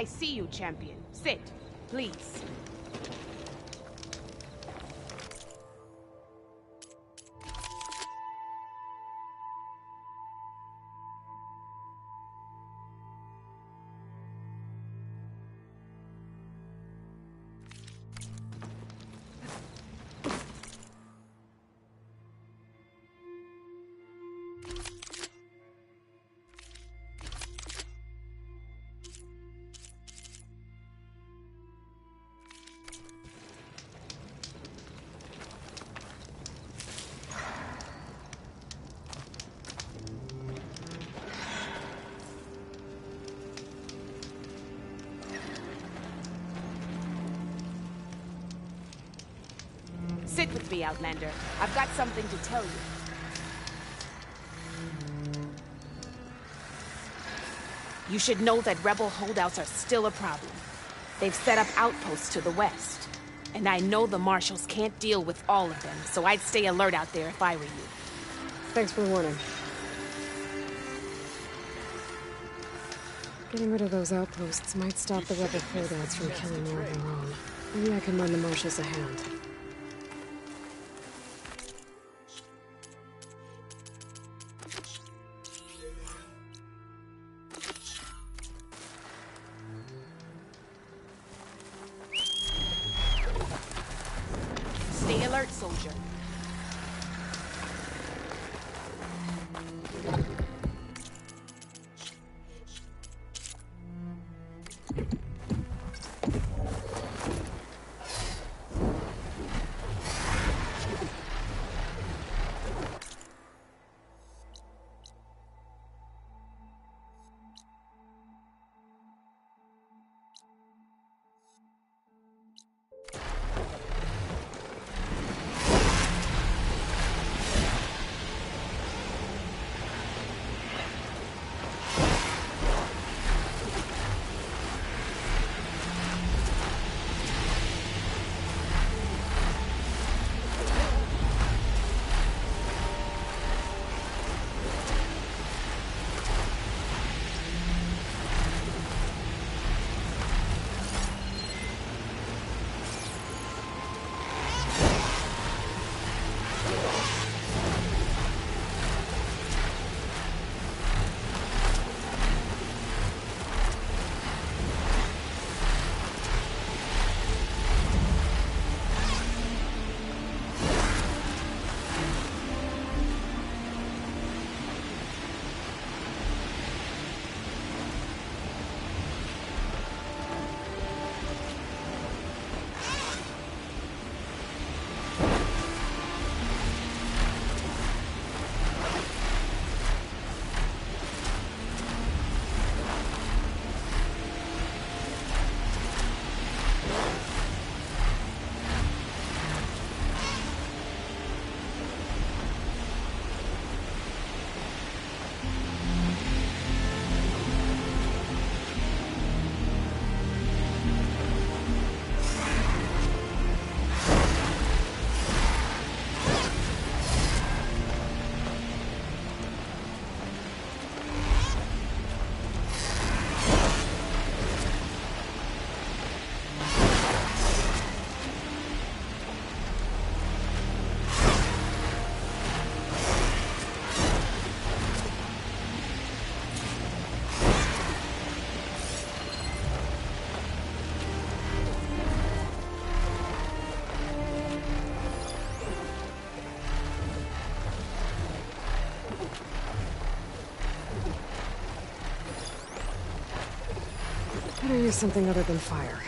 I see you, champion. Sit, please. Sit with me, Outlander. I've got something to tell you. You should know that rebel holdouts are still a problem. They've set up outposts to the west. And I know the marshals can't deal with all of them, so I'd stay alert out there if I were you. Thanks for the warning. Getting rid of those outposts might stop the rebel holdouts from killing more of their own. Maybe I can lend the marshals a hand. Stay alert, soldier. Better use something other than fire.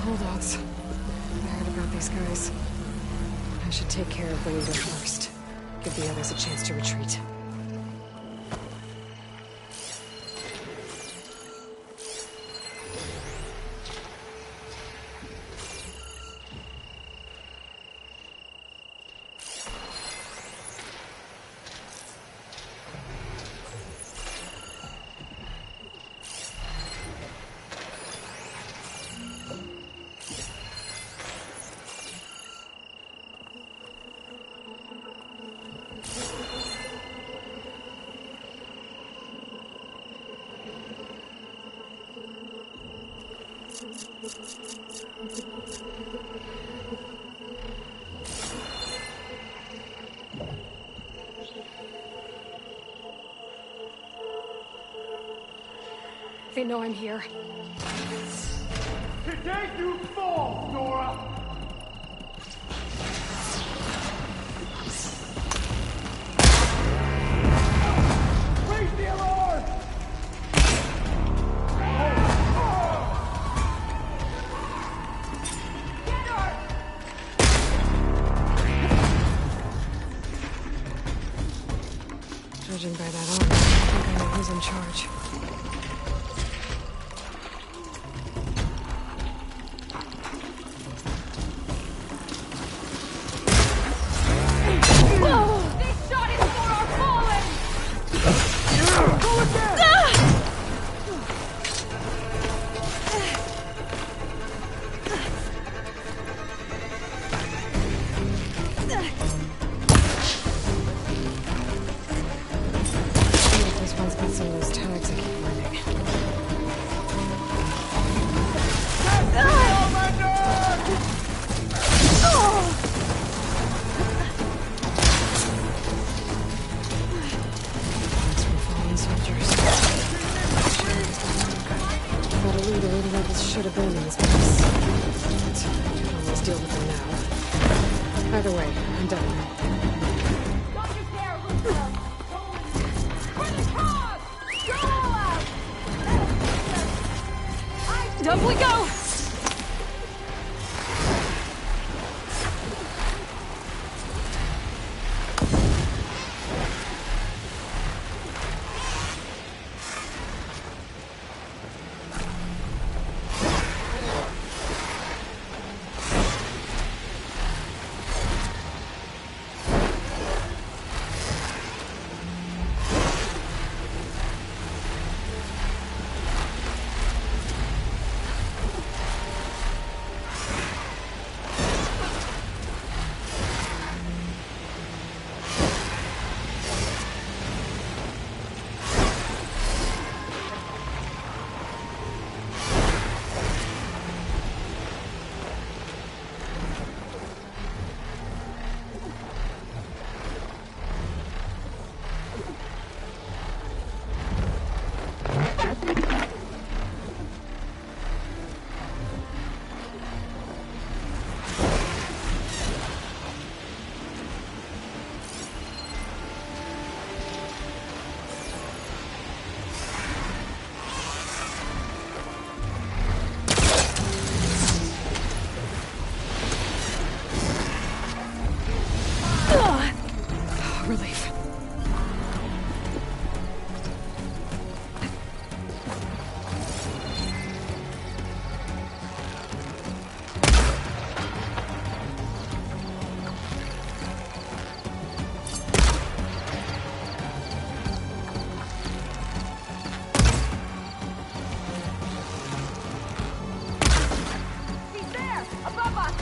Holdouts. I heard about these guys. I should take care of the leader first. Give the others a chance to retreat. They know I'm here. Today you fall, Nora! Raise the alarm! Get her! Judging by that arm, I think I know who's in charge. Should have been in this place. But I could always deal with them now. Either way, I'm done. Don't you dare lose her! For the cause! Go all out! Up we go! Relief. He's there! Above us!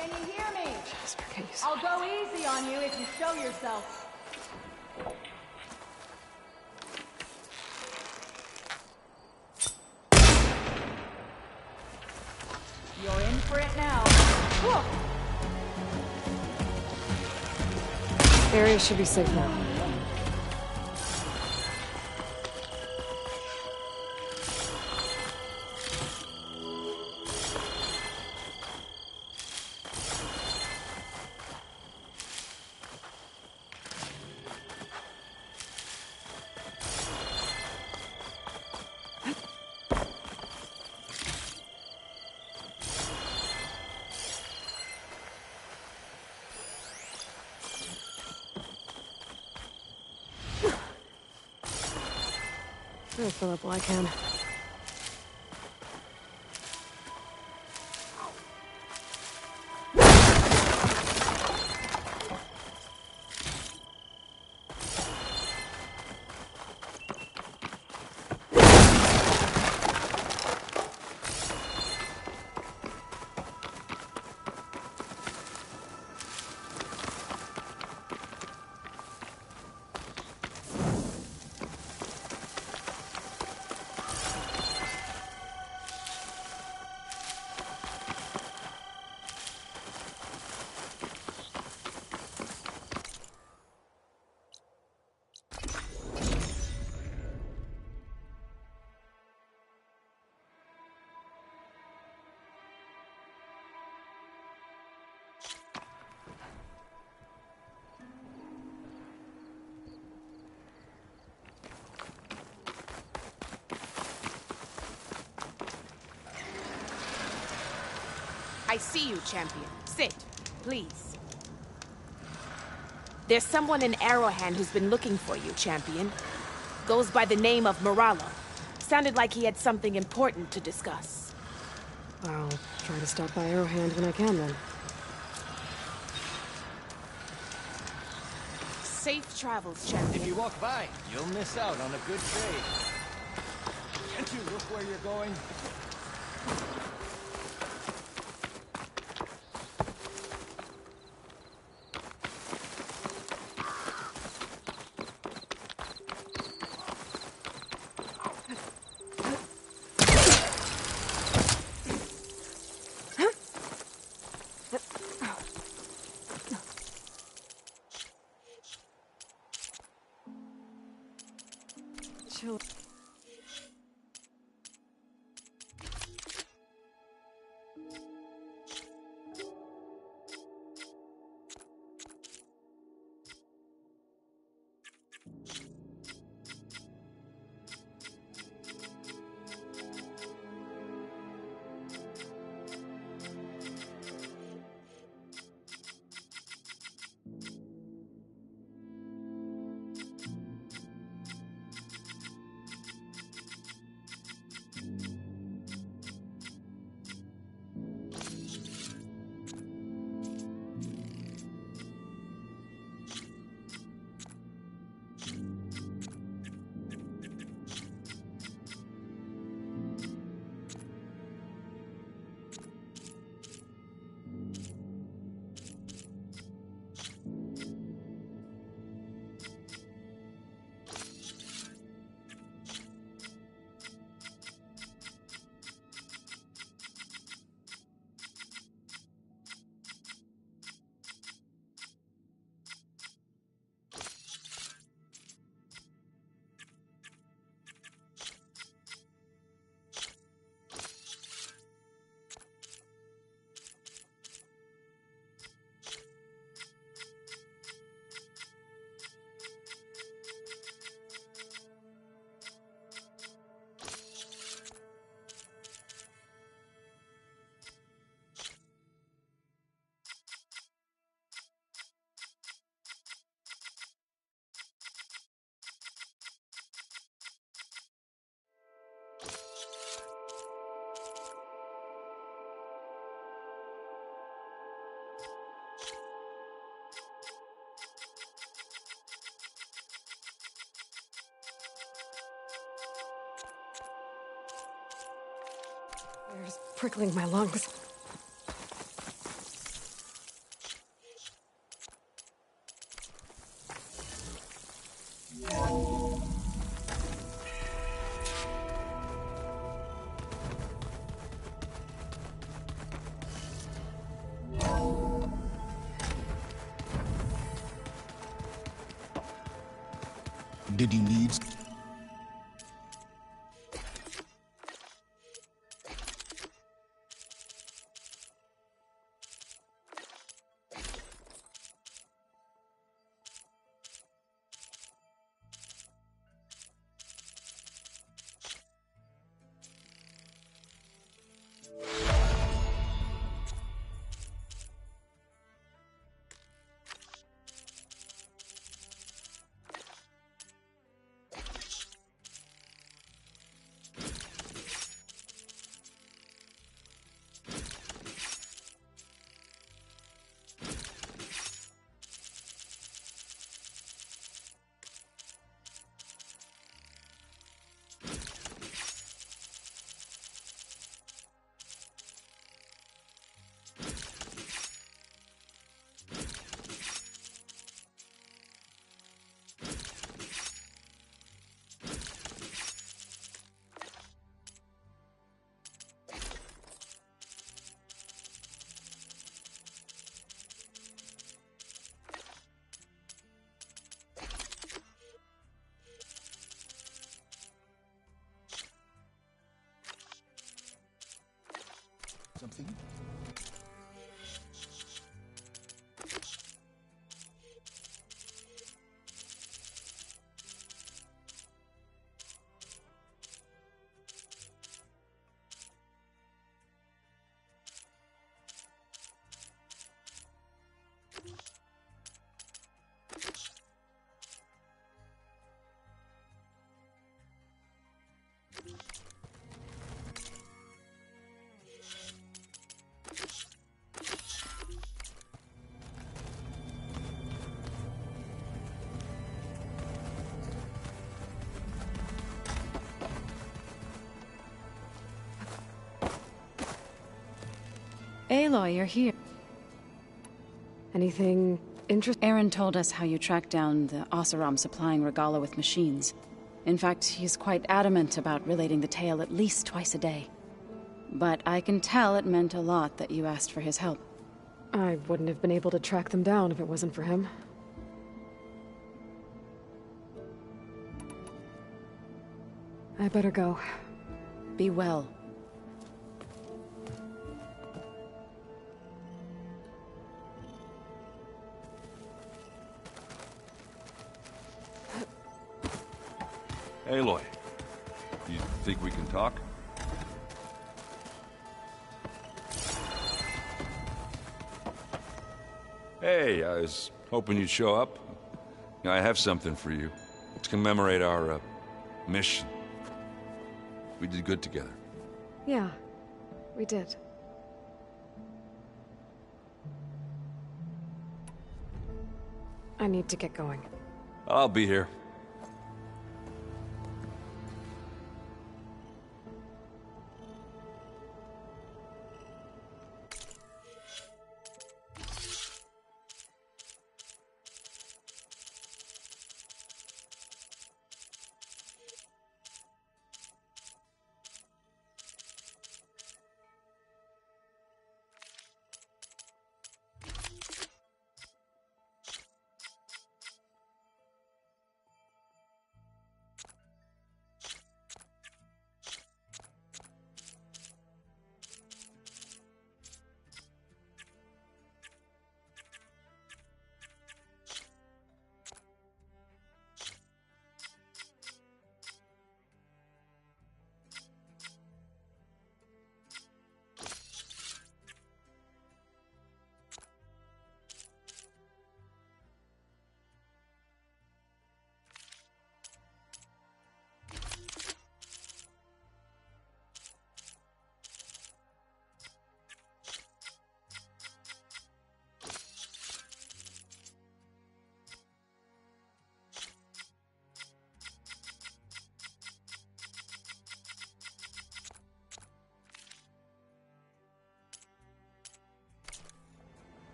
Can you hear me? Jasper, can you I'll go easy on you if you show yourself. You're in for it now. Area should be safe now. I'll fill up while I can. I see you, champion. Sit, please. There's someone in Arrowhand who's been looking for you, champion. Goes by the name of Moralo. Sounded like he had something important to discuss. I'll try to stop by Arrowhand when I can, then. Safe travels, champion. If you walk by, you'll miss out on a good trade. Can't you look where you're going? Chill. Air's prickling my lungs. Did you need... something? Aloy, you're here. Anything interesting? Aaron told us how you tracked down the Oseram supplying Regala with machines. In fact, he's quite adamant about relating the tale at least twice a day. But I can tell it meant a lot that you asked for his help. I wouldn't have been able to track them down if it wasn't for him. I better go. Be well. Aloy, you think we can talk? Hey, I was hoping you'd show up. I have something for you to commemorate our mission. We did good together. Yeah, we did. I need to get going. I'll be here.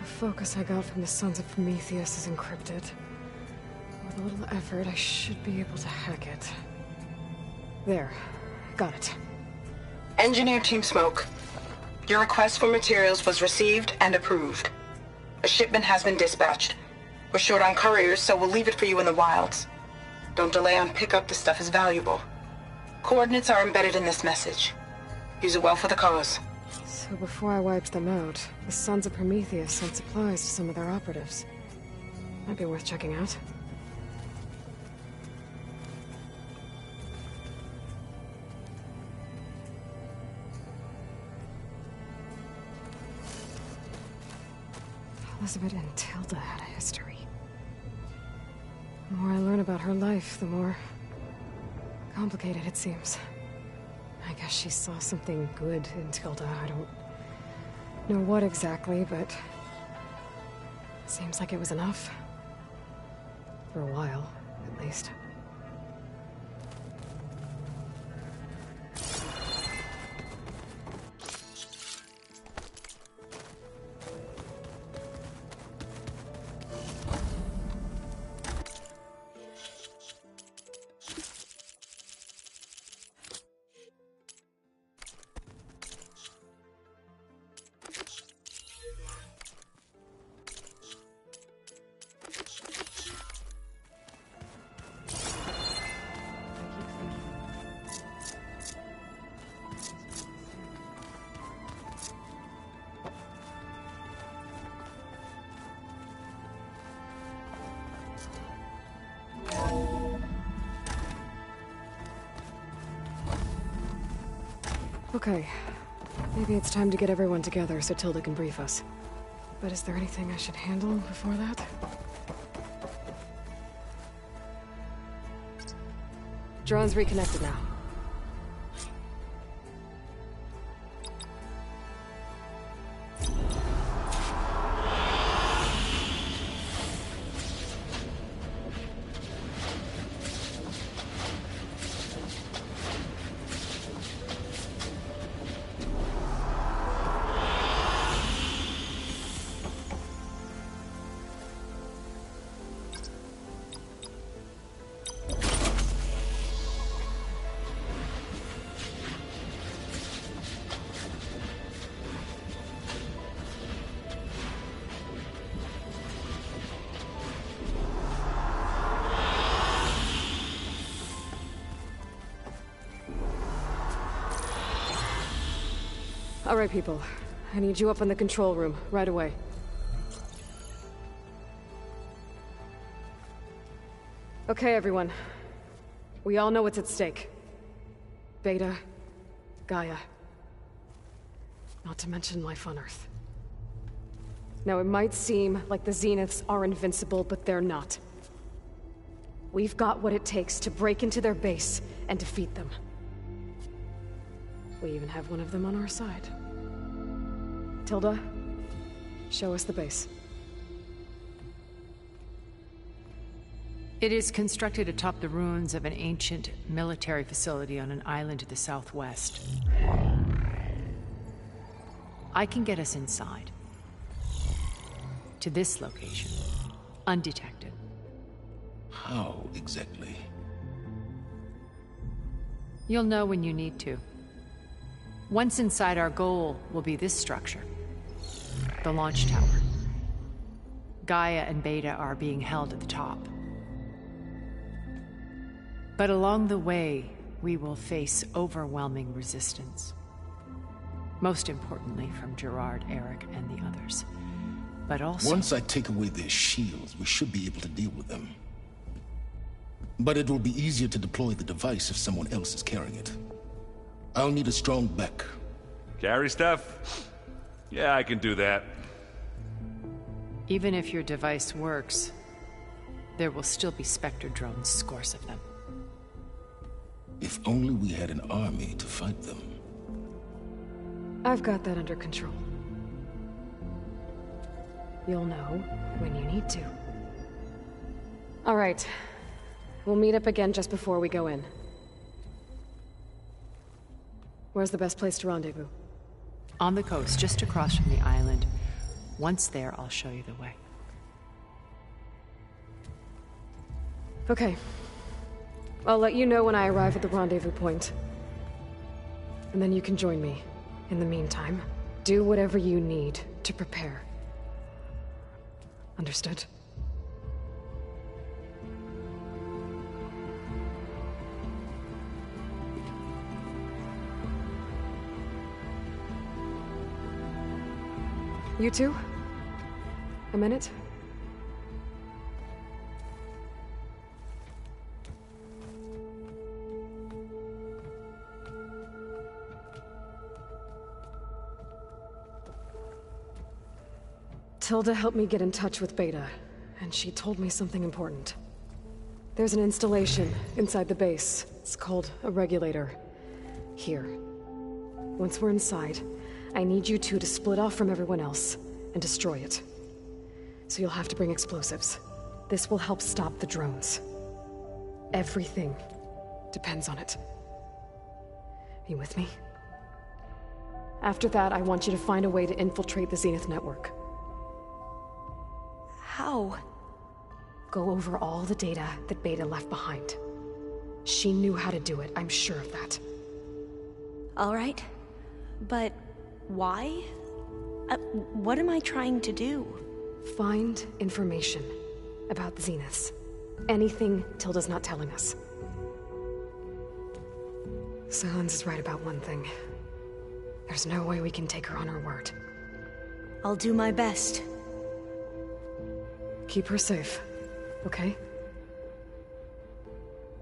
The focus I got from the Sons of Prometheus is encrypted. With a little effort, I should be able to hack it. There. Got it. Engineer Team Smoke, your request for materials was received and approved. A shipment has been dispatched. We're short on couriers, so we'll leave it for you in the wilds. Don't delay on pickup, the stuff is valuable. Coordinates are embedded in this message. Use it well for the cause. So before I wiped them out, the Sons of Prometheus sent supplies to some of their operatives. Might be worth checking out. Elizabeth and Tilda had a history. The more I learn about her life, the more complicated it seems. I guess she saw something good in Tilda. I don't know what exactly, but it seems like it was enough. For a while, at least. Okay. Maybe it's time to get everyone together so Tilda can brief us. But is there anything I should handle before that? Drone's reconnected now. All right, people. I need you up in the control room, right away. Okay, everyone. We all know what's at stake. Beta, Gaia. Not to mention life on Earth. Now, it might seem like the Zeniths are invincible, but they're not. We've got what it takes to break into their base and defeat them. We even have one of them on our side. Tilda, show us the base. It is constructed atop the ruins of an ancient military facility on an island to the southwest. I can get us inside. To this location. Undetected. How exactly? You'll know when you need to. Once inside, our goal will be this structure. The launch tower. Gaia and Beta are being held at the top. But along the way, we will face overwhelming resistance. Most importantly from Gerard, Eric, and the others. But also... Once I take away their shields, we should be able to deal with them. But it will be easier to deploy the device if someone else is carrying it. I'll need a strong back. Carry stuff? Yeah, I can do that. Even if your device works, there will still be Spectre drones, scores of them. If only we had an army to fight them. I've got that under control. You'll know when you need to. All right. We'll meet up again just before we go in. Where's the best place to rendezvous? On the coast, just across from the island. Once there, I'll show you the way. Okay. I'll let you know when I arrive at the rendezvous point. and then you can join me. In the meantime, do whatever you need to prepare. Understood? You two? A minute? Tilda helped me get in touch with Beta, and she told me something important. There's an installation inside the base. It's called a regulator. Here. Once we're inside, I need you two to split off from everyone else and destroy it. So you'll have to bring explosives. This will help stop the drones. Everything depends on it. Are you with me? After that, I want you to find a way to infiltrate the Zenith network. How? Go over all the data that Beta left behind. She knew how to do it, I'm sure of that. All right. But why? What am I trying to do? Find information about the Zeniths. Anything Tilda's not telling us. Silence is right about one thing. There's no way we can take her on her word. I'll do my best. Keep her safe, okay?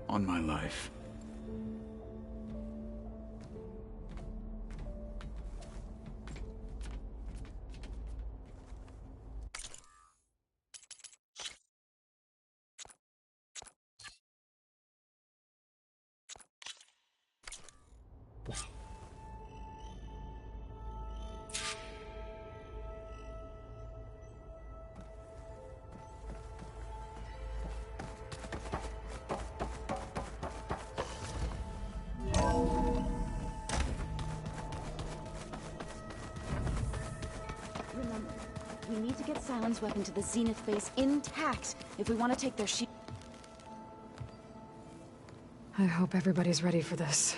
On my life. Remember, we need to get Silence Weapon to the Zenith base intact if we want to take their shield. I hope everybody's ready for this.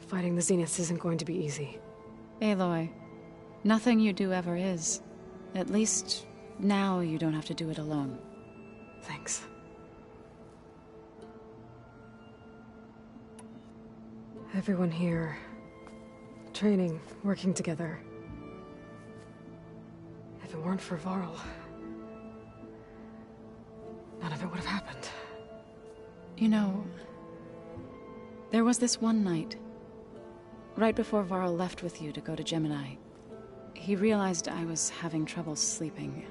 Fighting the Zeniths isn't going to be easy. Aloy, nothing you do ever is. At least, now you don't have to do it alone. Thanks. Everyone here, training, working together. If it weren't for Varl, none of it would have happened. You know, there was this one night, right before Varl left with you to go to Gemini. He realized I was having trouble sleeping.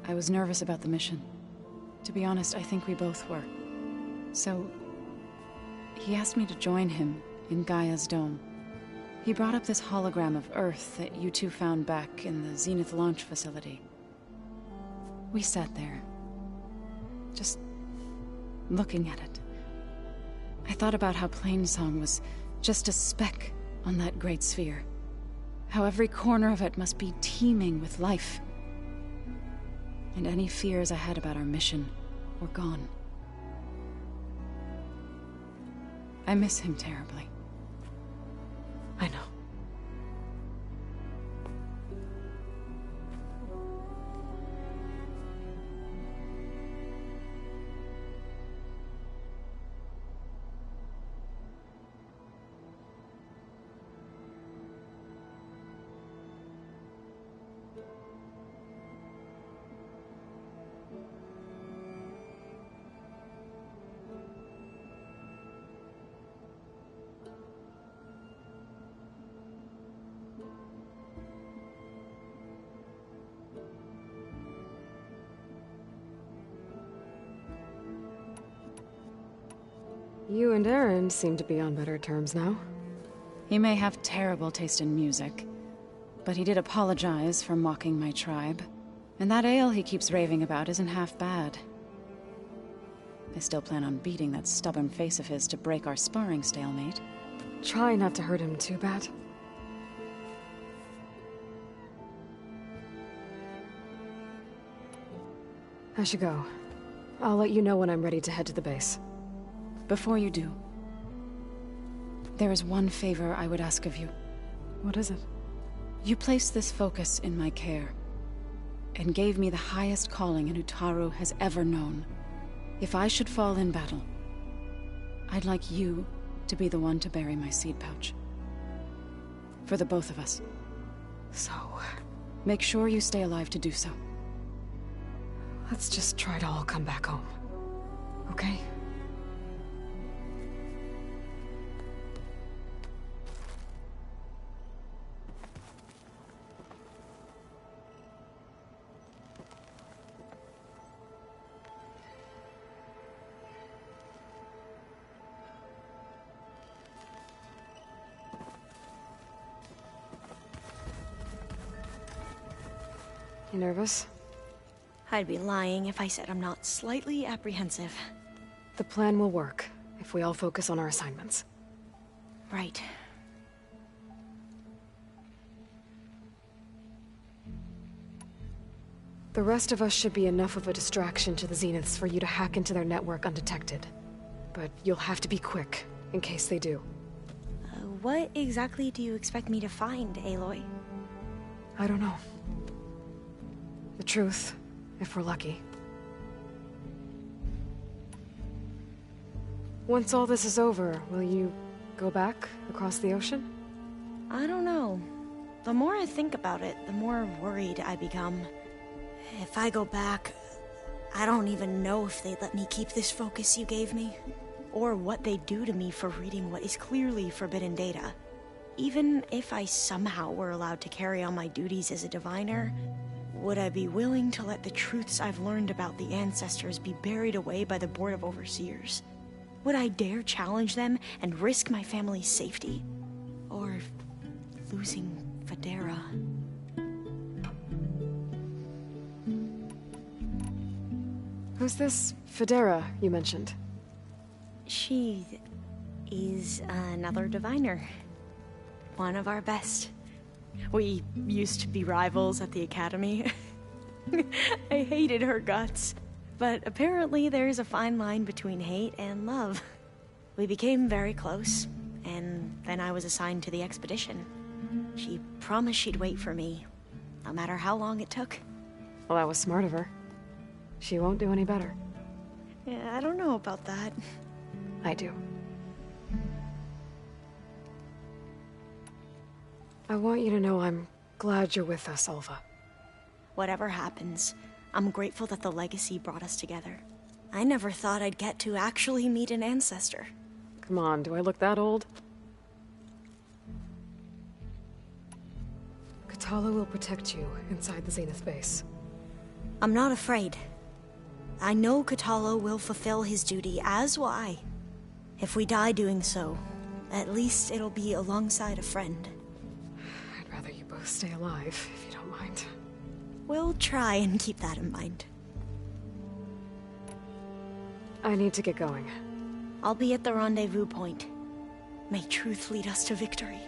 I was nervous about the mission. To be honest, I think we both were. So, he asked me to join him in Gaia's dome. He brought up this hologram of Earth that you two found back in the Zenith launch facility. We sat there, just looking at it. I thought about how Plainsong was just a speck on that great sphere. How every corner of it must be teeming with life. And any fears I had about our mission were gone. I miss him terribly. I know. You and Aaron seem to be on better terms now. He may have terrible taste in music, but he did apologize for mocking my tribe. And that ale he keeps raving about isn't half bad. I still plan on beating that stubborn face of his to break our sparring stalemate. Try not to hurt him too bad. I should go. I'll let you know when I'm ready to head to the base. Before you do, There is one favor I would ask of you. What is it? You placed this focus in my care, and gave me the highest calling an Utaru has ever known. If I should fall in battle, I'd like you to be the one to bury my seed pouch. For the both of us. So, make sure you stay alive to do so. let's just try to all come back home. Okay? You nervous? I'd be lying if I said I'm not slightly apprehensive. The plan will work, if we all focus on our assignments. Right. The rest of us should be enough of a distraction to the Zeniths for you to hack into their network undetected. But you'll have to be quick, in case they do. What exactly do you expect me to find, Aloy? I don't know. The truth, if we're lucky. Once all this is over, will you go back across the ocean? I don't know. The more I think about it, the more worried I become. If I go back, I don't even know if they'd let me keep this focus you gave me, or what they'd do to me for reading what is clearly forbidden data. Even if I somehow were allowed to carry on my duties as a diviner, would I be willing to let the truths I've learned about the ancestors be buried away by the Board of Overseers? Would I dare challenge them and risk my family's safety? Or losing Federa? Who's this Federa you mentioned? She is another diviner. One of our best. We used to be rivals at the academy. I hated her guts. But apparently there's a fine line between hate and love. We became very close, and then I was assigned to the expedition. She promised she'd wait for me, no matter how long it took. Well, that was smart of her. She won't do any better. Yeah, I don't know about that. I do. I want you to know I'm glad you're with us, Alva. Whatever happens, I'm grateful that the legacy brought us together. I never thought I'd get to actually meet an ancestor. Come on, do I look that old? Katala will protect you inside the Zenith base. I'm not afraid. I know Katala will fulfill his duty, as will I. If we die doing so, at least it'll be alongside a friend. I'd rather you both stay alive, if you don't mind. We'll try and keep that in mind. I need to get going. I'll be at the rendezvous point. May truth lead us to victory.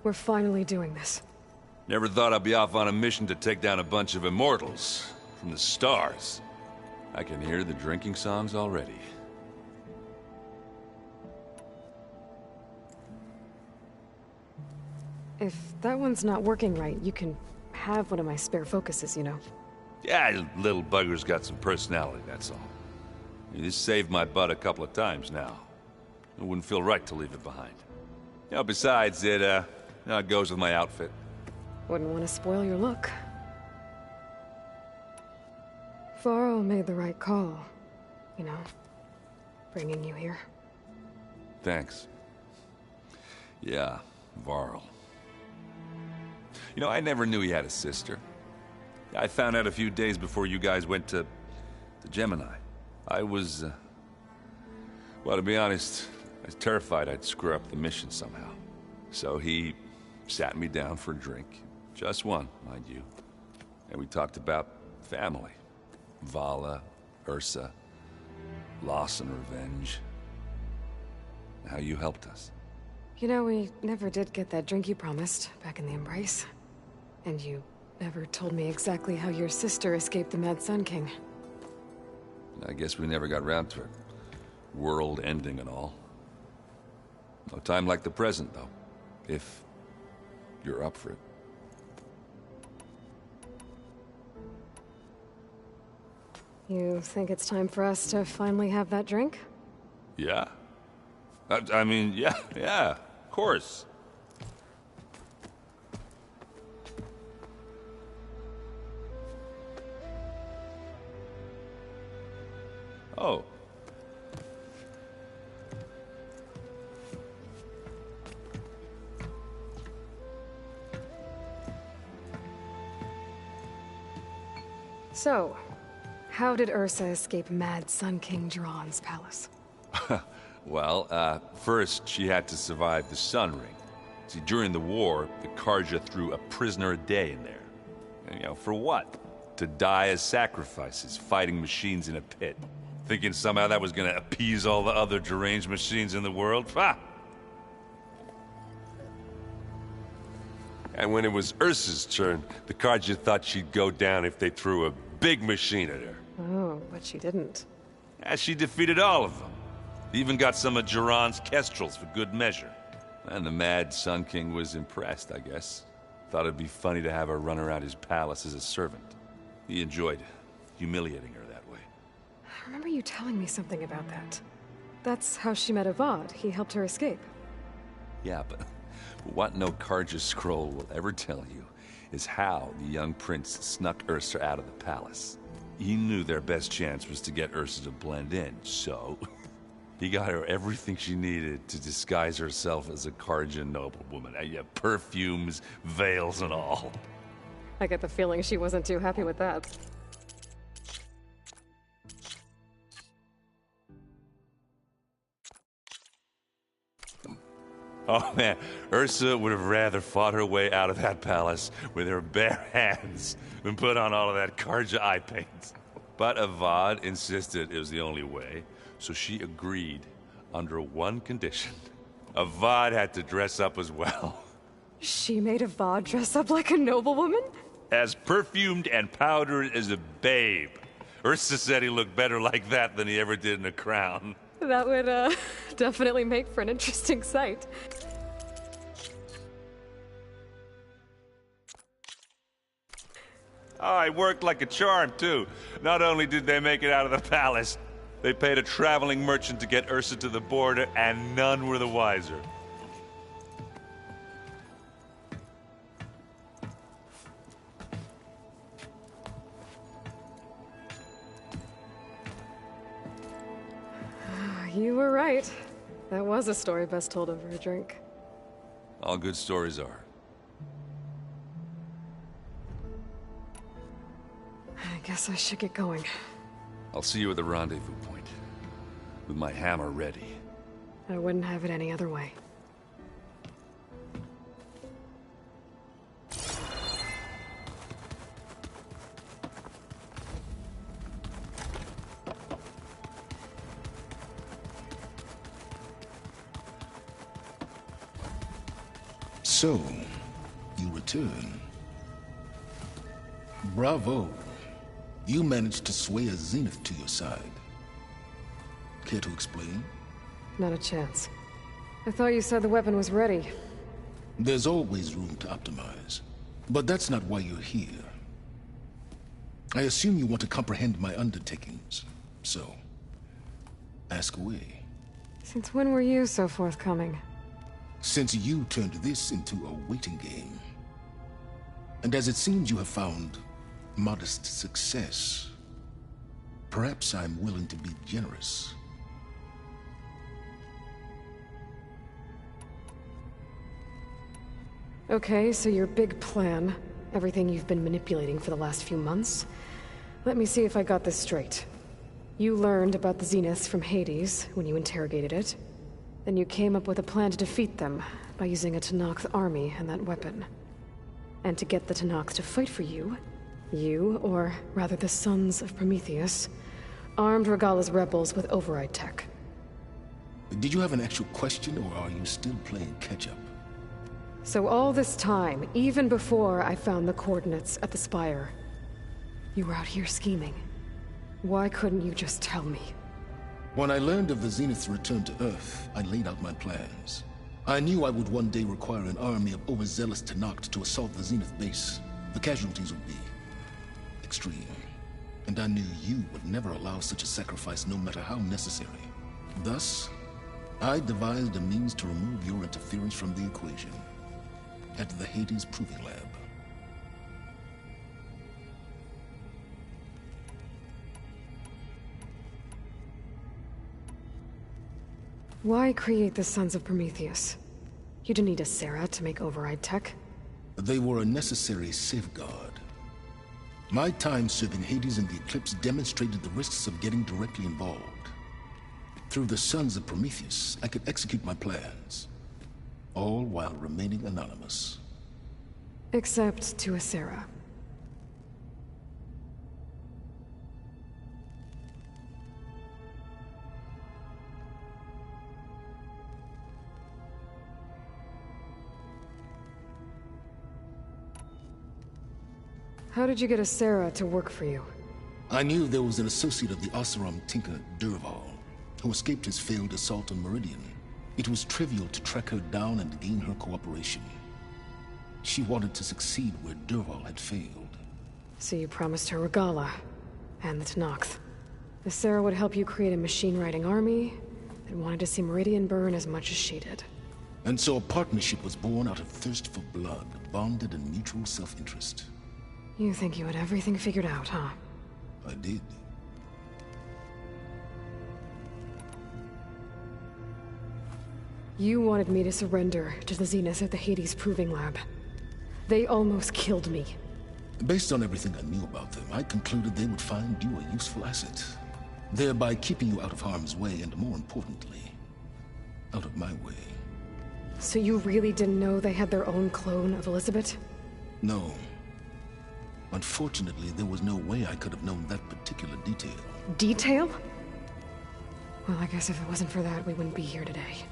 We're finally doing this. Never thought I'd be off on a mission to take down a bunch of immortals from the stars. I can hear the drinking songs already. If that one's not working right, you can have one of my spare focuses, you know. Yeah, little bugger's got some personality, that's all. This saved my butt a couple of times now. It wouldn't feel right to leave it behind. You know, besides, it goes with my outfit. Wouldn't want to spoil your look. Varl made the right call, you know, bringing you here. Thanks. Yeah, Varl. You know, I never knew he had a sister. I found out a few days before you guys went to Gemini. I was, well, to be honest, I was terrified I'd screw up the mission somehow. So he sat me down for a drink. Just one, mind you. And we talked about family. Vala, Ursa, loss and revenge. How you helped us. You know, we never did get that drink you promised back in the Embrace. And you never told me exactly how your sister escaped the Mad Sun King. I guess we never got round to it. World ending and all. No time like the present, though. If you're up for it. You think it's time for us to finally have that drink? Yeah? I mean, yeah, of course. Oh. So, how did Ursa escape Mad Sun King Jiran's palace? Well, first she had to survive the Sun Ring. See, during the war, the Karja threw a prisoner a day in there. And, for what? To die as sacrifices, fighting machines in a pit. Thinking somehow that was gonna appease all the other deranged machines in the world? Ha! And when it was Ursa's turn, the Karja thought she'd go down if they threw a big machine at her. Oh, but she didn't. And she defeated all of them. Even got some of Jiran's kestrels for good measure. And the Mad Sun King was impressed, I guess. Thought it'd be funny to have her run around his palace as a servant. He enjoyed humiliating her that way. I remember you telling me something about that. That's how she met Avad. He helped her escape. Yeah, but what no Karja scroll will ever tell you is how the young prince snuck Ursa out of the palace. He knew their best chance was to get Ursa to blend in, so he got her everything she needed to disguise herself as a Karja noblewoman. Yeah, perfumes, veils, and all. I get the feeling she wasn't too happy with that. Oh man, Ursa would have rather fought her way out of that palace with her bare hands than put on all of that Karja eye paint. But Avad insisted it was the only way, so she agreed under one condition. Avad had to dress up as well. She made Avad dress up like a noblewoman? As perfumed and powdered as a babe. Ursa said he looked better like that than he ever did in a crown. That would, definitely make for an interesting sight. Oh, it worked like a charm, too. Not only did they make it out of the palace, they paid a traveling merchant to get Ursa to the border, and none were the wiser. You were right. That was a story best told over a drink. All good stories are. I guess I should get going. I'll see you at the rendezvous point, with my hammer ready. I wouldn't have it any other way. So, you return. Bravo. You managed to sway a Zenith to your side. Care to explain? Not a chance. I thought you said the weapon was ready. There's always room to optimize. But that's not why you're here. I assume you want to comprehend my undertakings. So, ask away. Since when were you so forthcoming? Since you turned this into a waiting game. And as it seems you have found modest success, perhaps I'm willing to be generous. Okay, so your big plan, everything you've been manipulating for the last few months. Let me see if I got this straight. You learned about the Zeniths from Hades when you interrogated it. Then you came up with a plan to defeat them by using a Tenakth army and that weapon. And to get the Tenakth to fight for you, or rather the Sons of Prometheus, armed Regalla's rebels with override tech. Did you have an actual question, or are you still playing catch-up? So all this time, even before I found the coordinates at the Spire, you were out here scheming. Why couldn't you just tell me? When I learned of the Zenith's return to Earth, I laid out my plans. I knew I would one day require an army of overzealous Tenakth to assault the Zenith base. The casualties would be extreme. And I knew you would never allow such a sacrifice, no matter how necessary. Thus, I devised a means to remove your interference from the equation. At the Hades Proving Lab. Why create the Sons of Prometheus? You didn't need a Sarah to make override tech. They were a necessary safeguard. My time serving Hades and the Eclipse demonstrated the risks of getting directly involved. Through the Sons of Prometheus, I could execute my plans, all while remaining anonymous. Except to a Sarah. How did you get a Sarah to work for you? I knew there was an associate of the Oseram tinker, Durval, who escaped his failed assault on Meridian. It was trivial to track her down and gain her cooperation. She wanted to succeed where Durval had failed. So you promised her Regala, and the Tenakth. The Sarah would help you create a machine-riding army that wanted to see Meridian burn as much as she did. And so a partnership was born out of thirst for blood, bonded in mutual self-interest. You think you had everything figured out, huh? I did. You wanted me to surrender to the Zenith at the Hades Proving Lab. They almost killed me. Based on everything I knew about them, I concluded they would find you a useful asset, thereby keeping you out of harm's way and, more importantly, out of my way. So you really didn't know they had their own clone of Elizabeth? No. Unfortunately, there was no way I could have known that particular detail. Detail? Well, I guess if it wasn't for that, we wouldn't be here today.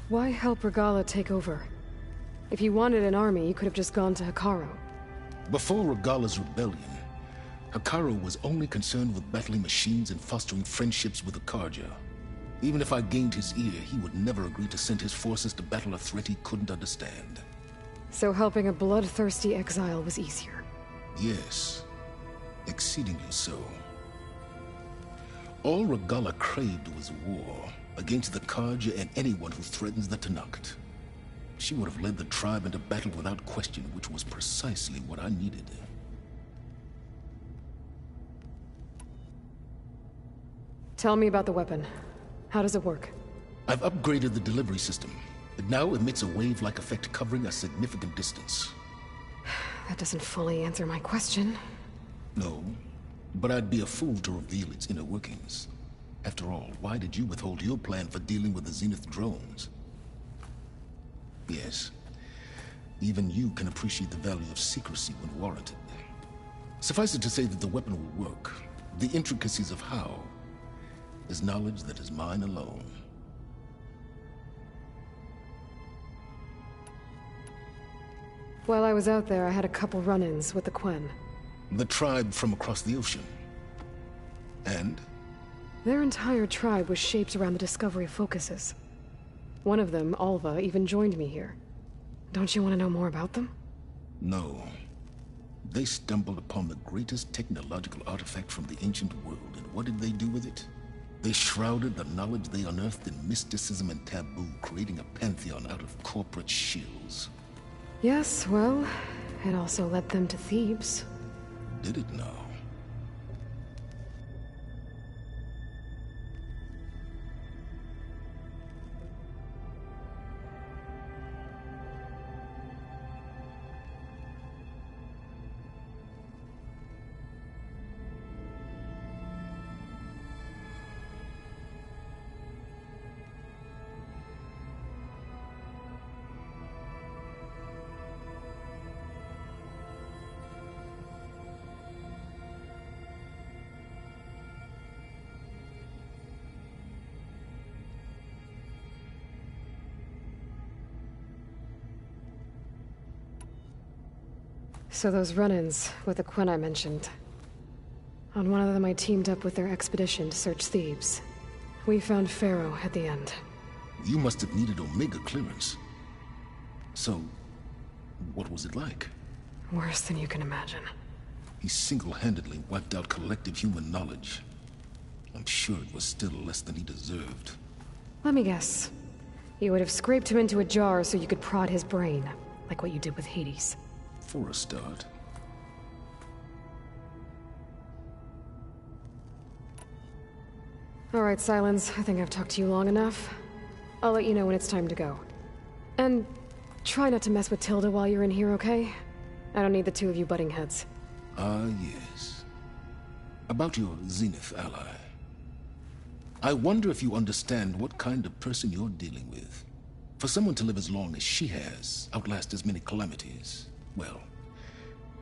Why help Regala take over? If you wanted an army, you could have just gone to Hekarro. Before Regala's rebellion, Hekarro was only concerned with battling machines and fostering friendships with the Karja. Even if I gained his ear, he would never agree to send his forces to battle a threat he couldn't understand. So helping a bloodthirsty exile was easier? Yes. Exceedingly so. All Regala craved was war against the Karja and anyone who threatens the Tenakth. She would have led the tribe into battle without question, which was precisely what I needed. Tell me about the weapon. How does it work? I've upgraded the delivery system. It now emits a wave-like effect covering a significant distance. That doesn't fully answer my question. No, but I'd be a fool to reveal its inner workings. After all, why did you withhold your plan for dealing with the Zenith drones? Yes. Even you can appreciate the value of secrecy when warranted. Suffice it to say that the weapon will work. The intricacies of how is knowledge that is mine alone. While I was out there, I had a couple run-ins with the Quen. The tribe from across the ocean. And? Their entire tribe was shaped around the discovery of focuses. One of them, Alva, even joined me here. Don't you want to know more about them? No. They stumbled upon the greatest technological artifact from the ancient world, and what did they do with it? They shrouded the knowledge they unearthed in mysticism and taboo, creating a pantheon out of corporate shills. Yes, well, it also led them to Thebes. Did it now? So those run-ins with the Quen I mentioned. On one of them I teamed up with their expedition to search Thebes. We found Pharaoh at the end. You must have needed Omega clearance. So, what was it like? Worse than you can imagine. He single-handedly wiped out collective human knowledge. I'm sure it was still less than he deserved. Let me guess. You would have scraped him into a jar so you could prod his brain, like what you did with Hades. For a start. All right, Silence. I think I've talked to you long enough. I'll let you know when it's time to go. And try not to mess with Tilda while you're in here, okay? I don't need the two of you butting heads. Ah, yes. About your Zenith ally. I wonder if you understand what kind of person you're dealing with. For someone to live as long as she has, outlast as many calamities, well,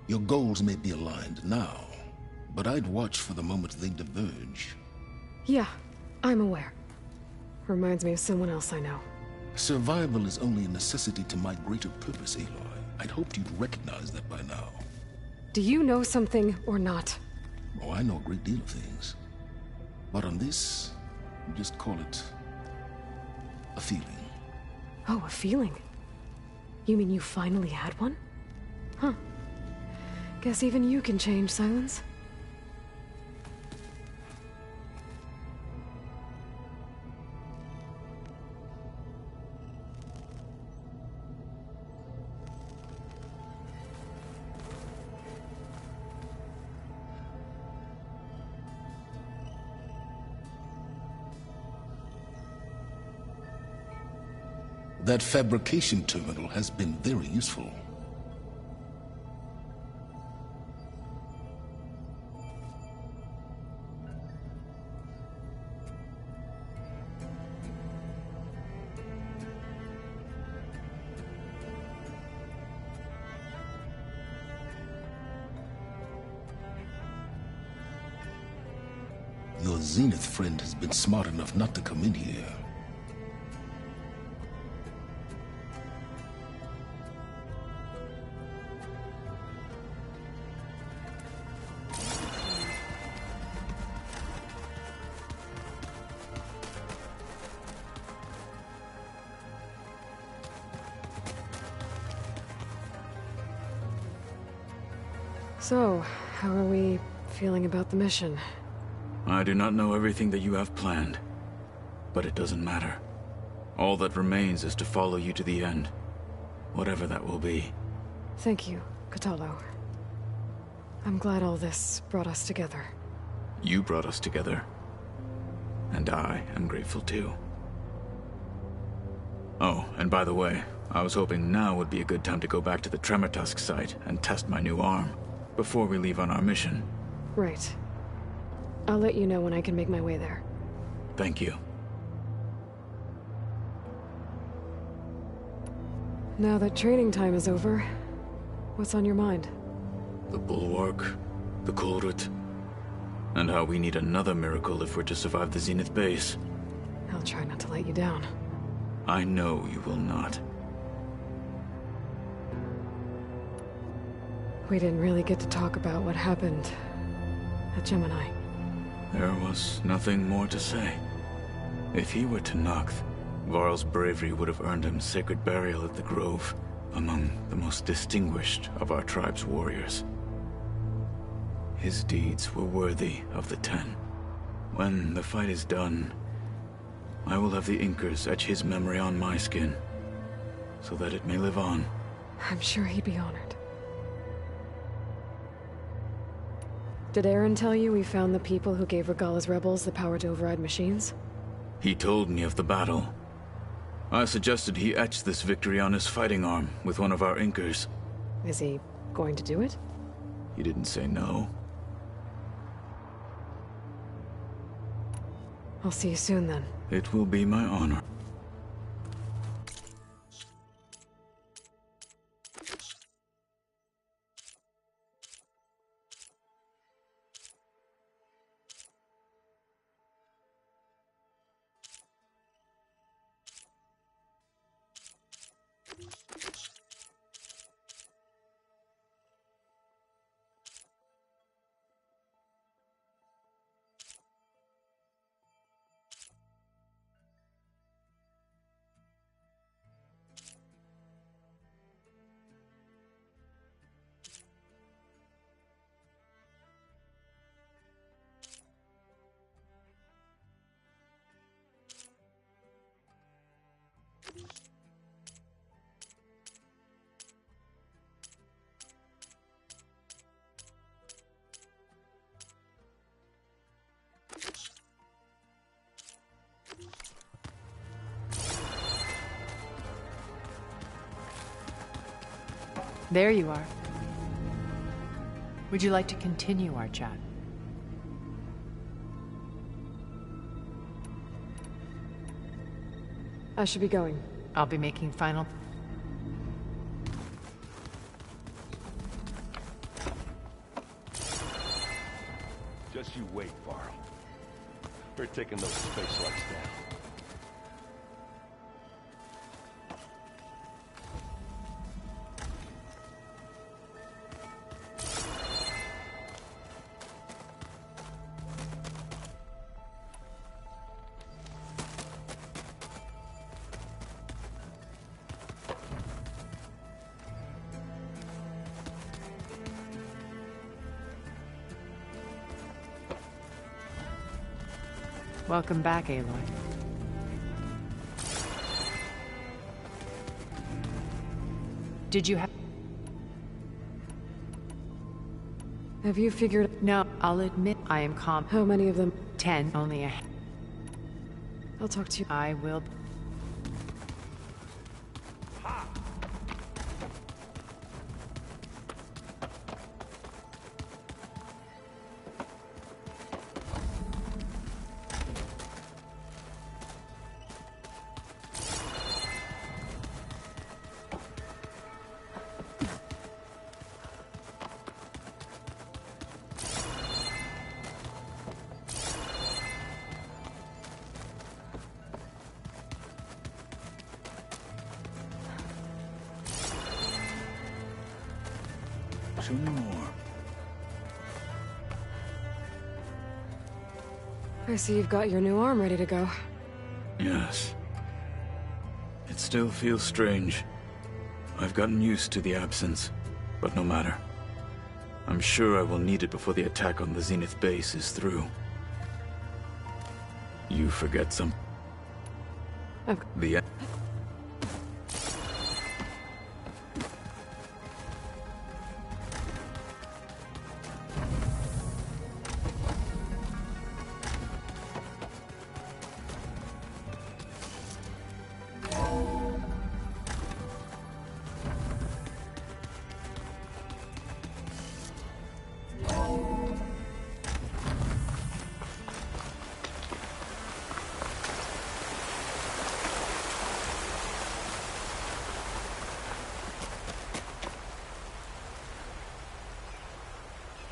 your goals may be aligned now, but I'd watch for the moment they diverge. Yeah, I'm aware. Reminds me of someone else I know. Survival is only a necessity to my greater purpose, Aloy. I'd hoped you'd recognize that by now. Do you know something or not? Oh, I know a great deal of things. But on this, just call it a feeling. Oh, a feeling? You mean you finally had one? Huh. Guess even you can change, Silence. That fabrication terminal has been very useful. Your Zenith friend has been smart enough not to come in here. So, how are we feeling about the mission? I do not know everything that you have planned, but it doesn't matter. All that remains is to follow you to the end, whatever that will be. Thank you, Kotallo. I'm glad all this brought us together. You brought us together, and I am grateful too. Oh, and by the way, I was hoping now would be a good time to go back to the Tremortusk site and test my new arm, before we leave on our mission. Right. I'll let you know when I can make my way there. Thank you. Now that training time is over, what's on your mind? The Bulwark, the Kulrut, and how we need another miracle if we're to survive the Zenith base. I'll try not to let you down. I know you will not. We didn't really get to talk about what happened at Gemini. There was nothing more to say. If he were to Noct, Varl's bravery would have earned him sacred burial at the Grove, among the most distinguished of our tribe's warriors. His deeds were worthy of the Ten. When the fight is done, I will have the Inkers etch his memory on my skin, so that it may live on. I'm sure he'd be honored. Did Aaron tell you we found the people who gave Regalla's rebels the power to override machines? He told me of the battle. I suggested he etch this victory on his fighting arm with one of our Inkers. Is he going to do it? He didn't say no. I'll see you soon then. It will be my honor. There you are. Would you like to continue our chat? I should be going. I'll be making final... Just you wait, Varl. We're taking those space lights down. Welcome back, Aloy. Did you have... Have you figured... No, I'll admit I am calm. How many of them? 10, only a... I'll talk to you. I will... Show me more. I see you've got your new arm ready to go. Yes. It still feels strange. I've gotten used to the absence, but no matter. I'm sure I will need it before the attack on the Zenith base is through. You forget some... The...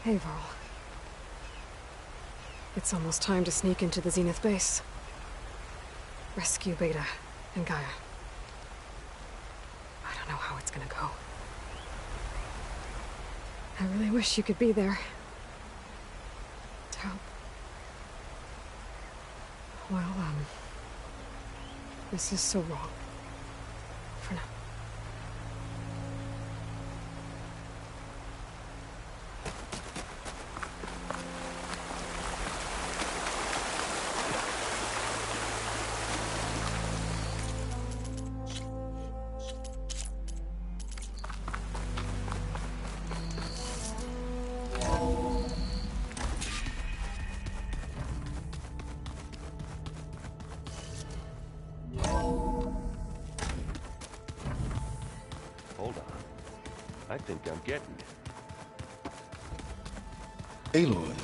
Hey, Varl. It's almost time to sneak into the Zenith base. Rescue Beta and Gaia. I don't know how it's gonna go. I really wish you could be there. To help. Well, this is so wrong. For now. Hold on. I think I'm getting it. Aloy.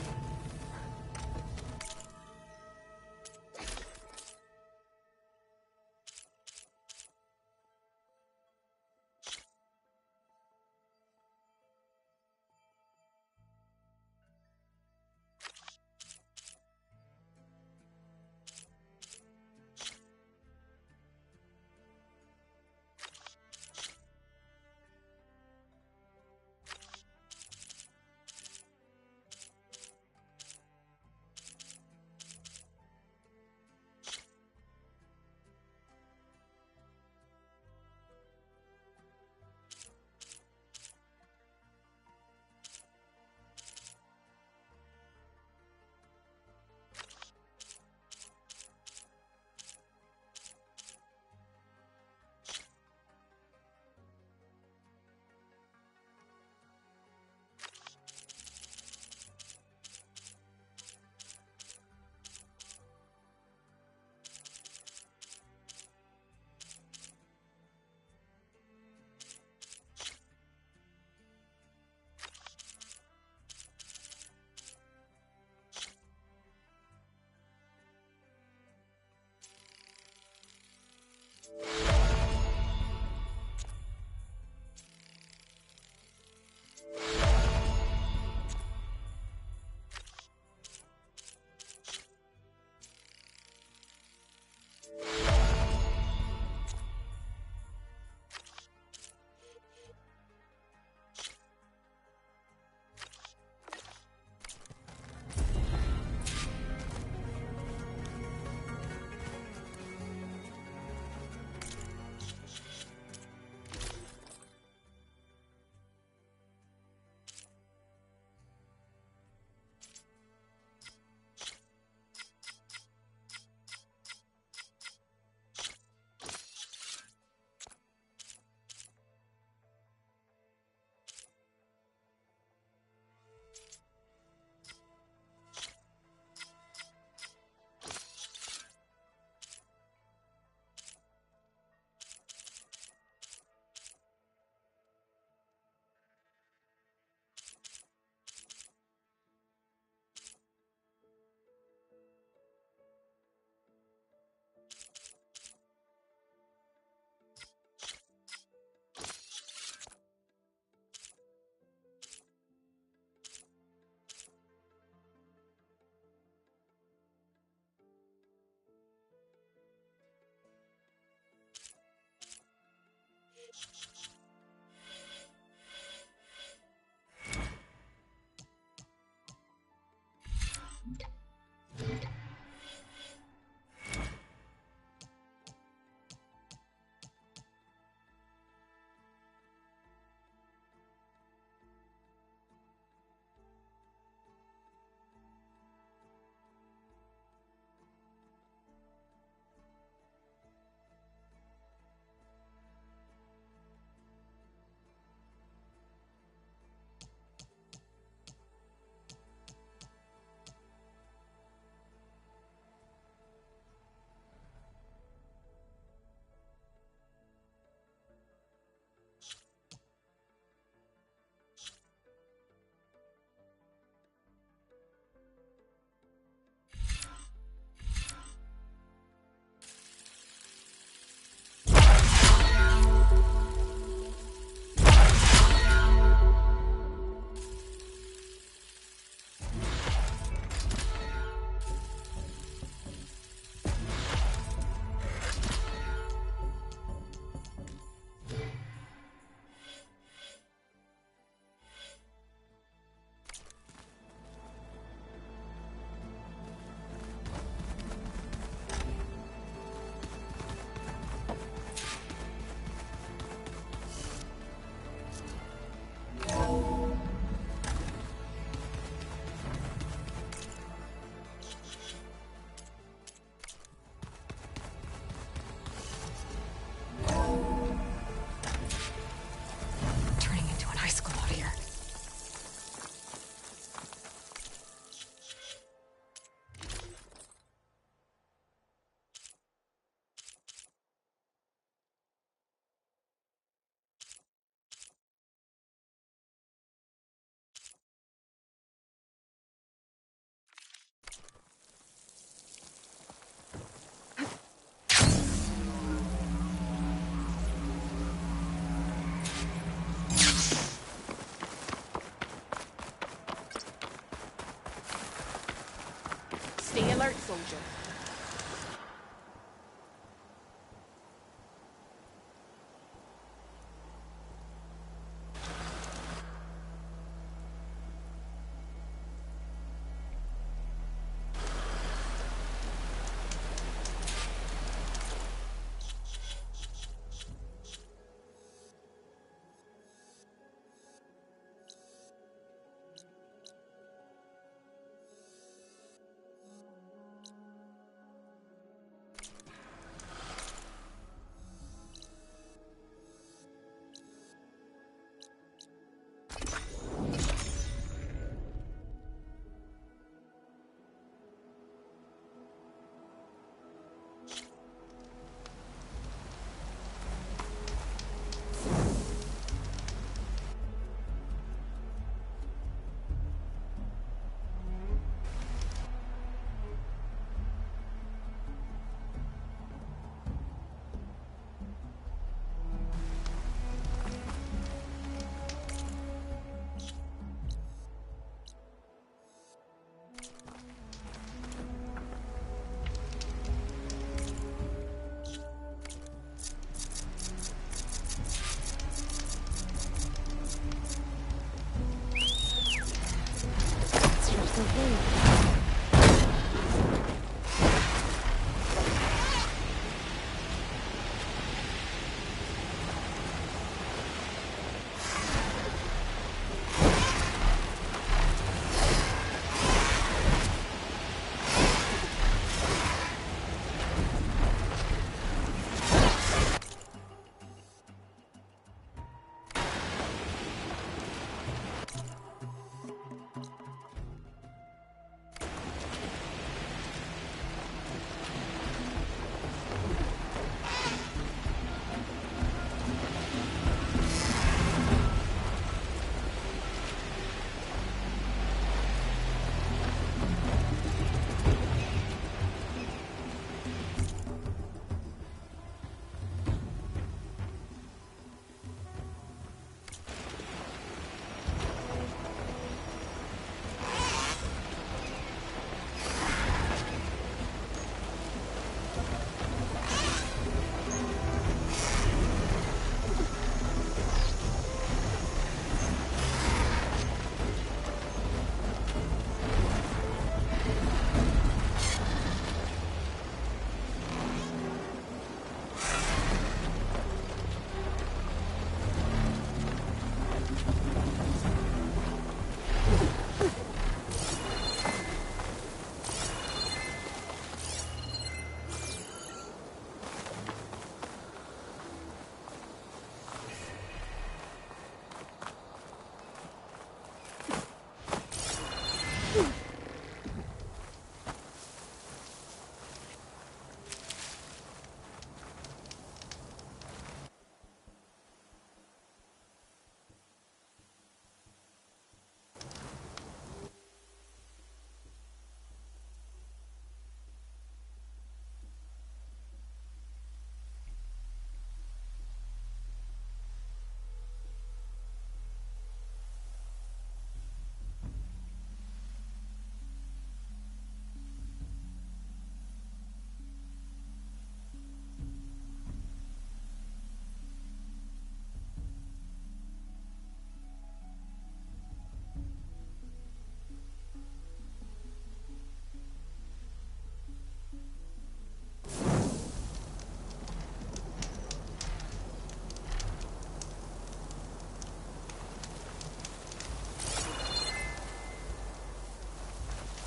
alert, soldier.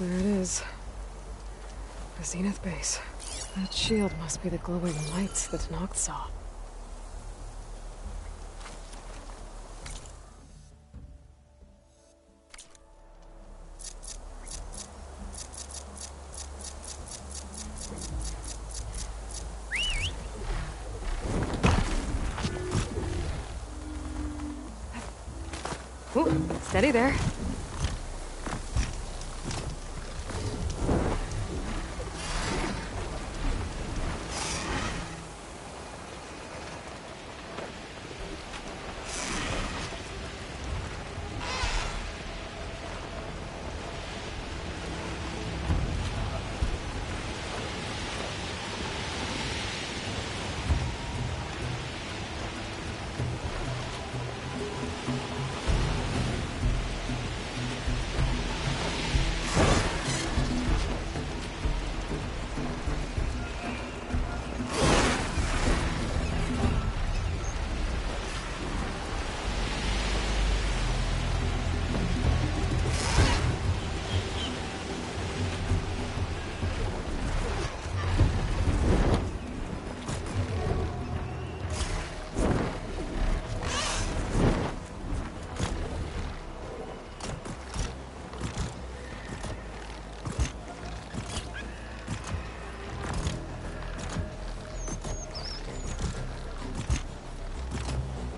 There it is. The Zenith base. That shield must be the glowing lights that Noct saw. Ooh, steady there.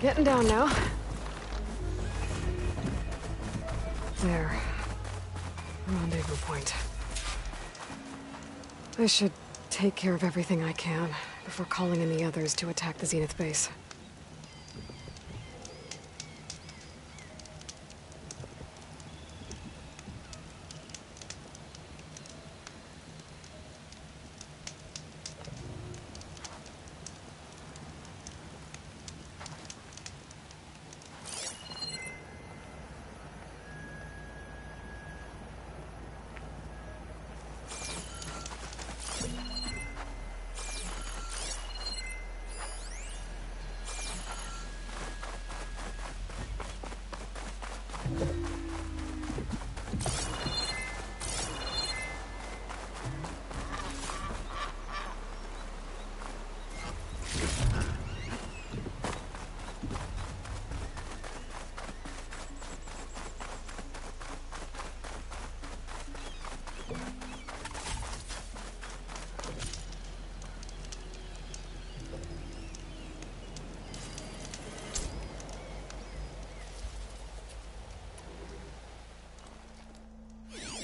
Getting down now. There. Rendezvous point. I should take care of everything I can before calling in the others to attack the Zenith base.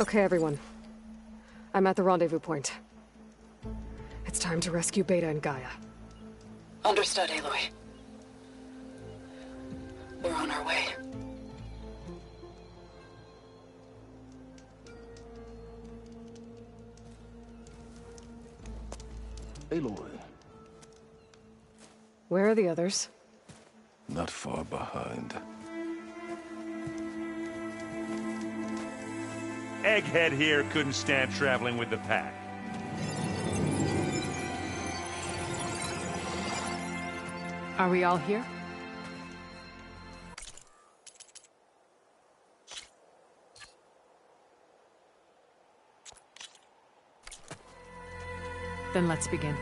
Okay, everyone. I'm at the rendezvous point. It's time to rescue Beta and Gaia. Understood, Aloy. We're on our way. Aloy, Where are the others? not far behind. Egghead here couldn't stand traveling with the pack. Are we all here? Then let's begin.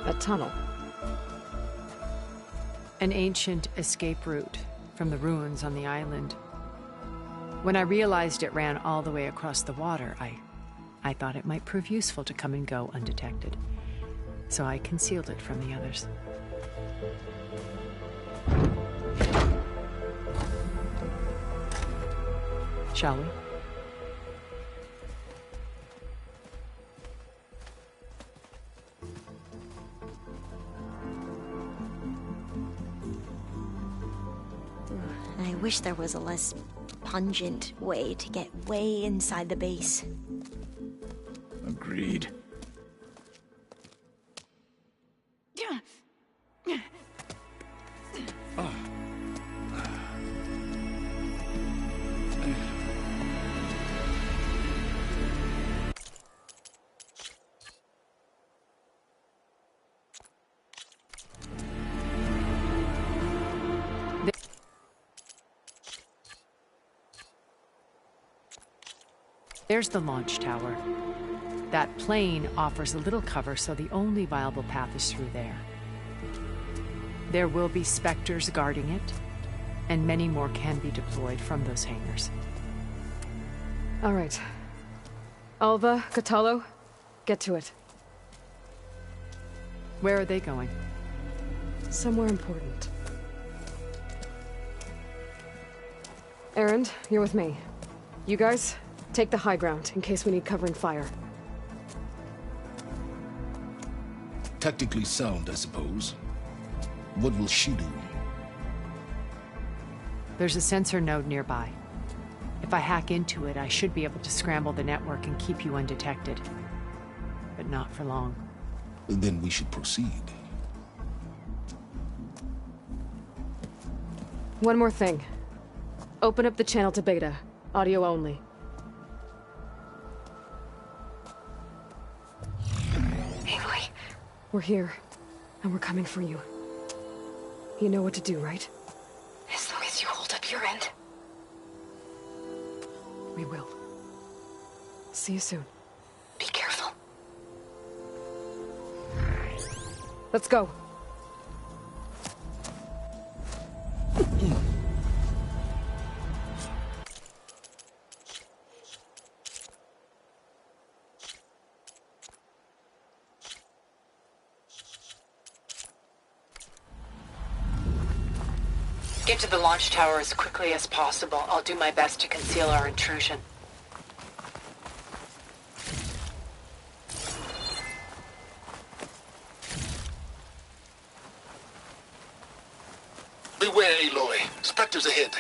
A tunnel. An ancient escape route from the ruins on the island. When I realized it ran all the way across the water, I thought it might prove useful to come and go undetected. So I concealed it from the others. Shall we? I wish there was a less pungent way to get way inside the base. Agreed. There's the launch tower. That plane offers a little cover, so the only viable path is through there. There will be Spectres guarding it, and many more can be deployed from those hangars. All right. Alva, Catalo, get to it. Where are they going? Somewhere important. Erend, you're with me. You guys, take the high ground in case we need covering fire. Tactically sound, I suppose. What will she do? There's a sensor node nearby. If I hack into it, I should be able to scramble the network and keep you undetected. But not for long. Then we should proceed. One more thing. Open up the channel to Beta. Audio only. Aloy. We're here, and we're coming for you. You know what to do, right? As long as you hold up your end. We will. See you soon. Be careful. Let's go. Get to the launch tower as quickly as possible. I'll do my best to conceal our intrusion. Beware, Aloy. Spectres ahead.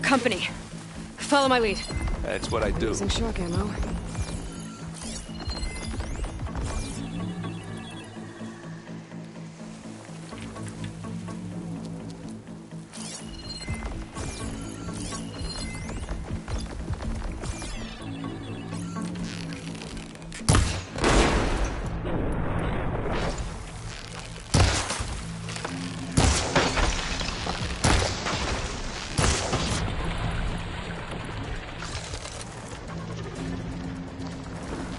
Company. Follow my lead. That's what I do. Using shock ammo.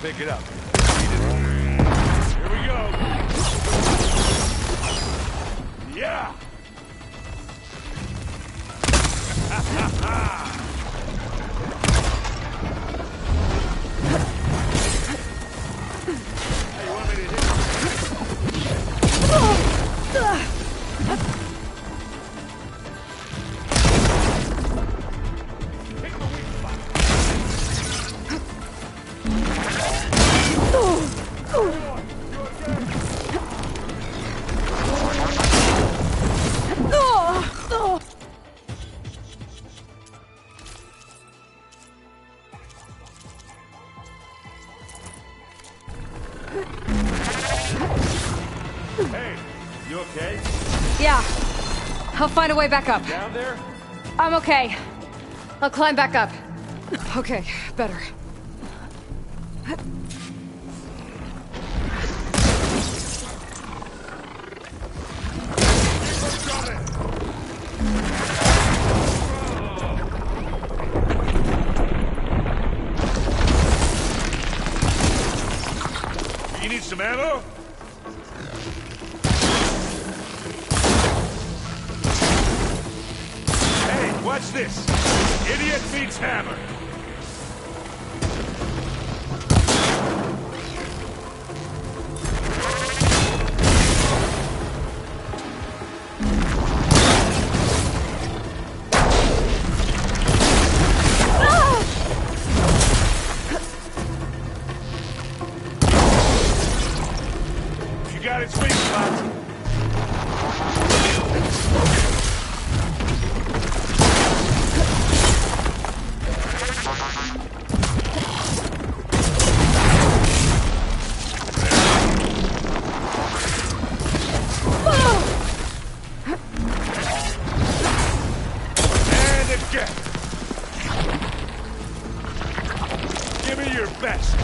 Pick it up. Here we go. Yeah. Hey, you want me to hit? Hey, you okay? Yeah. I'll find a way back up. Down there? I'm okay. I'll climb back up. Okay, better. You need some ammo? Hey, watch this. Idiot beats hammer. You got it, sweet spot. And again. Give me your best.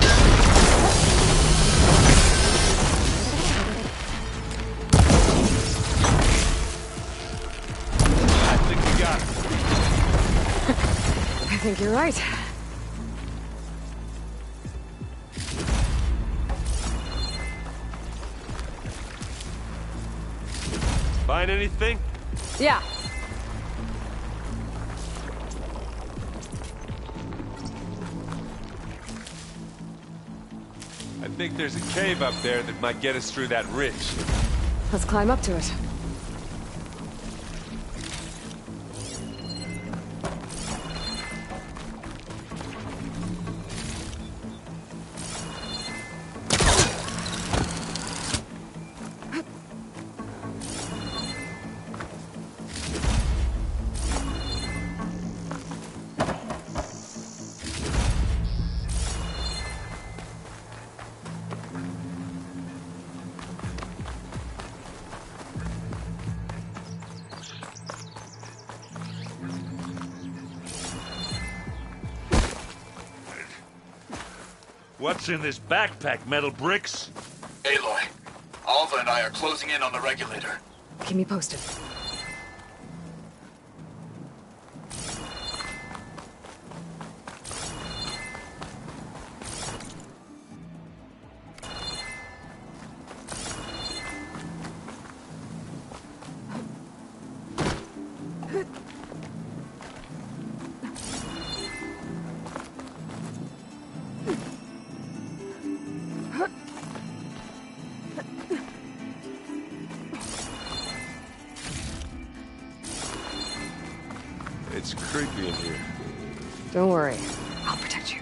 I think we got it. I think you're right. Find anything? Yeah. I think there's a cave up there that might get us through that ridge. Let's climb up to it. What's in this backpack, metal bricks? Aloy, Alva and I are closing in on the regulator. Keep me posted. It's creepy in here. Don't worry. I'll protect you.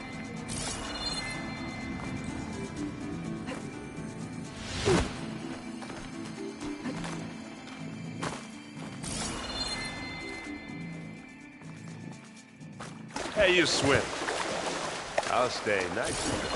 Hey, you swim. I'll stay nice.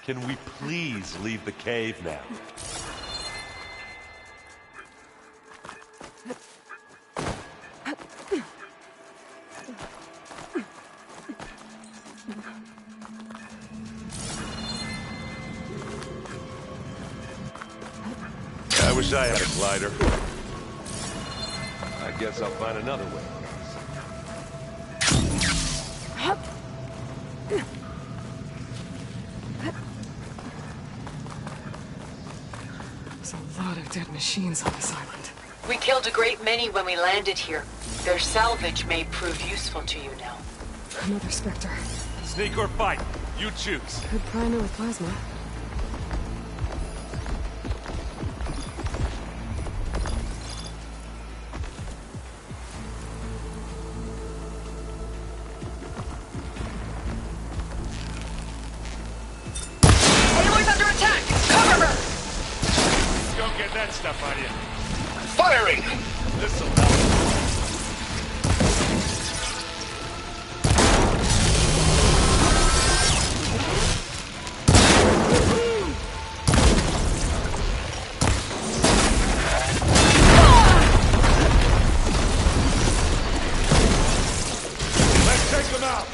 Can we please leave the cave now? I wish I had a glider. I guess I'll find another way. There's a lot of dead machines on this island. We killed a great many when we landed here. Their salvage may prove useful to you now. Another Spectre. Sneak or fight, you choose. Good primer with plasma. That stuff on you. Firing! This'll help. Let's take them out.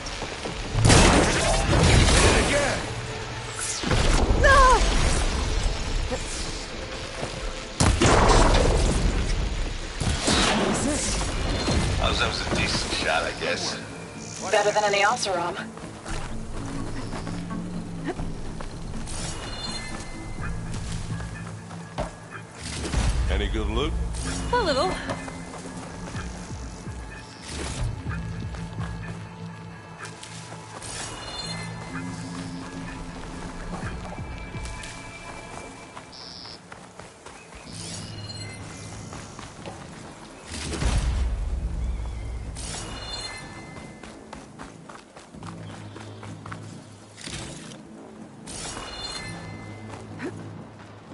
Again. No! That was a decent shot, I guess. Better than any Oseram. Any good loot? A little.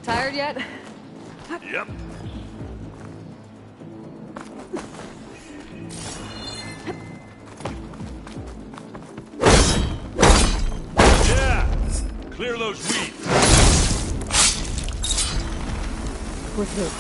Tired yet? Yep. Yeah! Clear those weeds. We're through.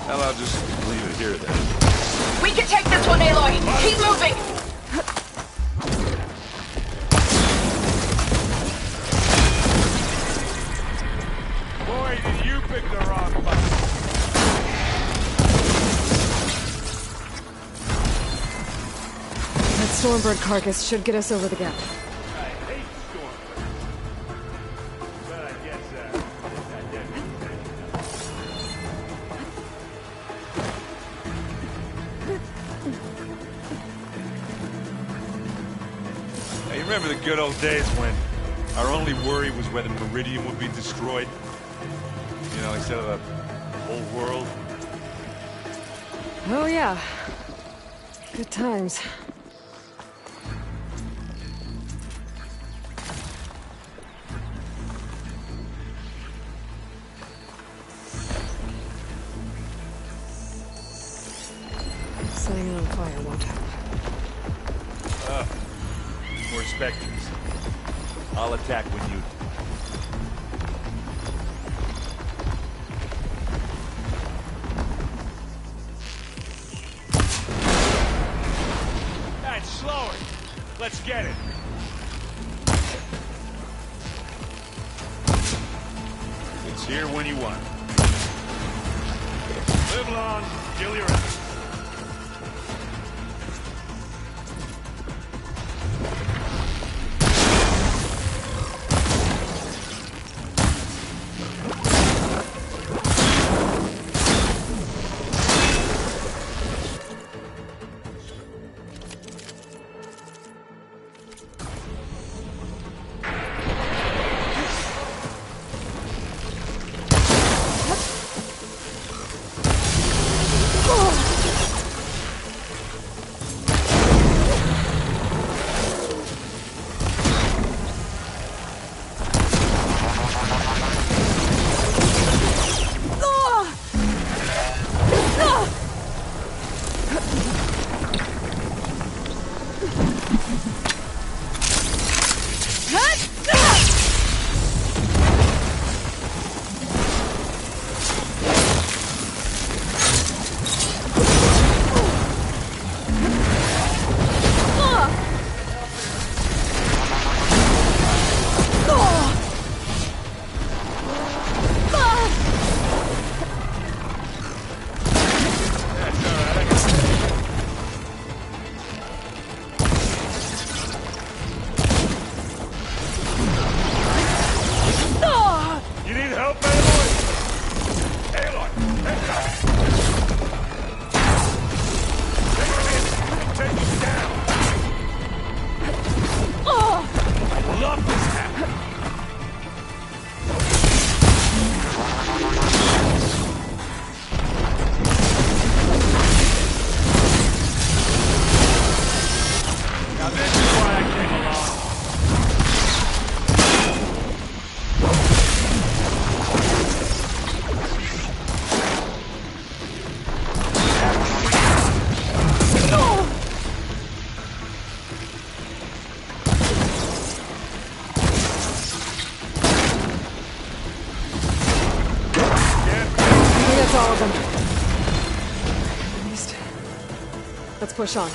Hell, I'll just leave it here then. We can take this one, Aloy! Keep moving! Boy, did you pick the wrong button. That Stormbird carcass should get us over the gap. I hate Stormbird. But I guess, Hey, you remember the good old days when our only worry was whether Meridian would be destroyed? You know, instead of the whole world? Oh yeah. Good times. Setting it on fire won't help. More Spectres. I'll attack when you... get it. It's here when you want it. Live long, kill your enemies. All of them. At least, let's push on.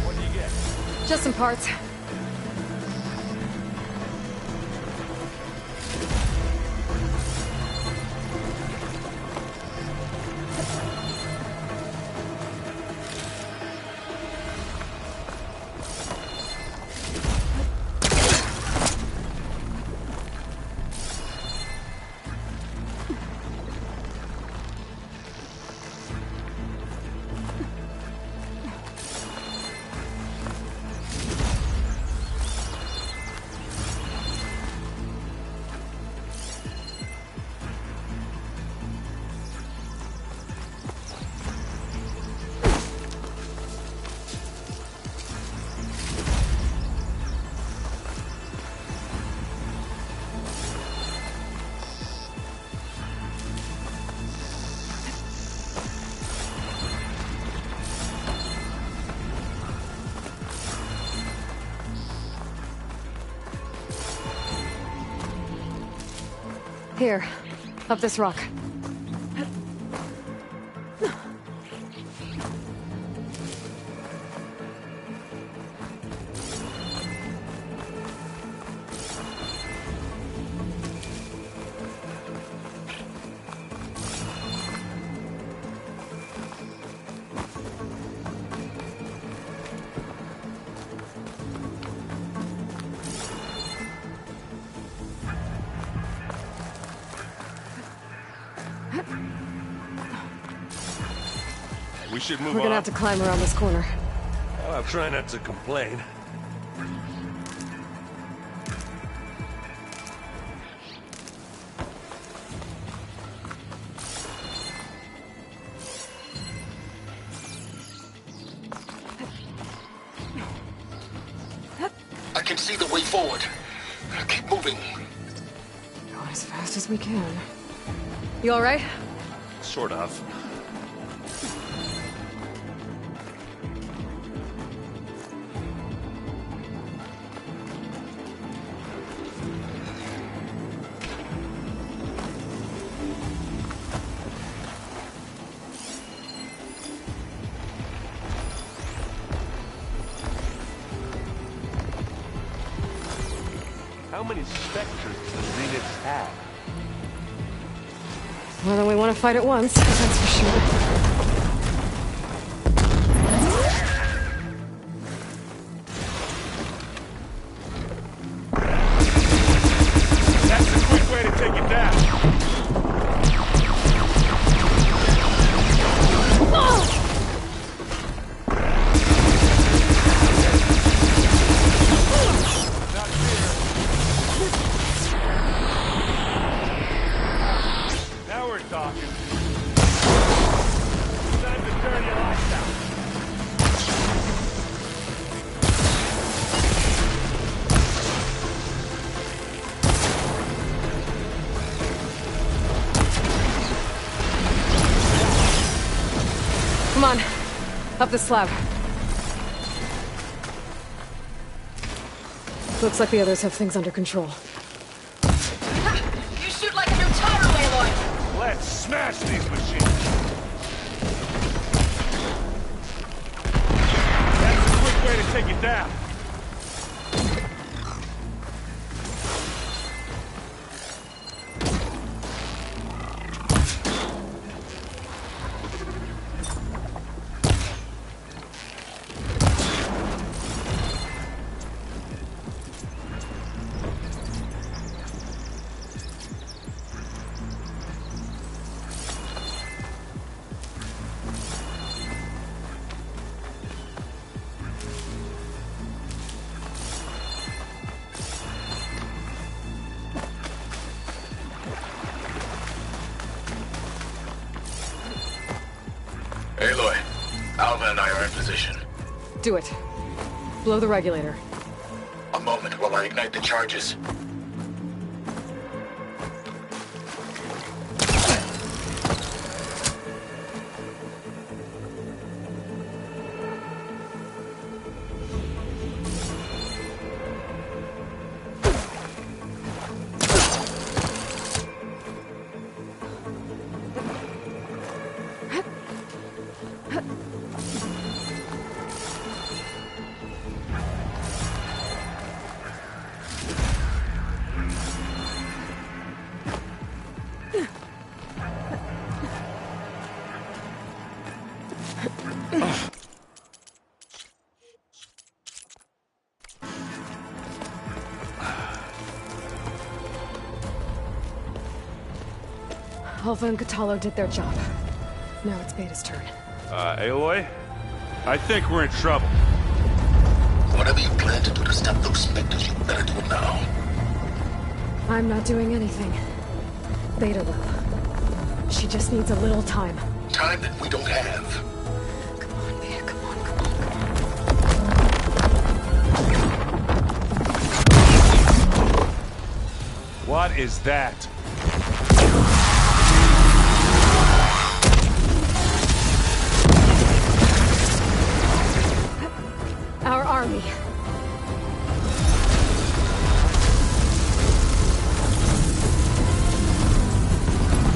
What do you get? Just some parts. Here, up this rock. We should move We're gonna have to climb around this corner. Well, I'll try not to complain. I can see the way forward. Keep moving. Going as fast as we can. You all right? Sort of. How many Spectres does the Zeniths have? More than we want to fight at once, that's for sure. That's the quick way to take it down. Now we're talking. Time to turn your lights out. Come on, up the slab. Looks like the others have things under control. You shoot like a new tire, Aloy! Let's smash these machines. That's a quick way to take it down. Aloy, Alva and I are in position. Do it. Blow the regulator. A moment while I ignite the charges. Alpha and Catalo did their job. Now it's Beta's turn. Aloy? I think we're in trouble. Whatever you plan to do to stop those Spectres, you better do it now. I'm not doing anything. Beta will. She just needs a little time. Time that we don't have. Come on, Beta, come on, come on. What is that? Our army.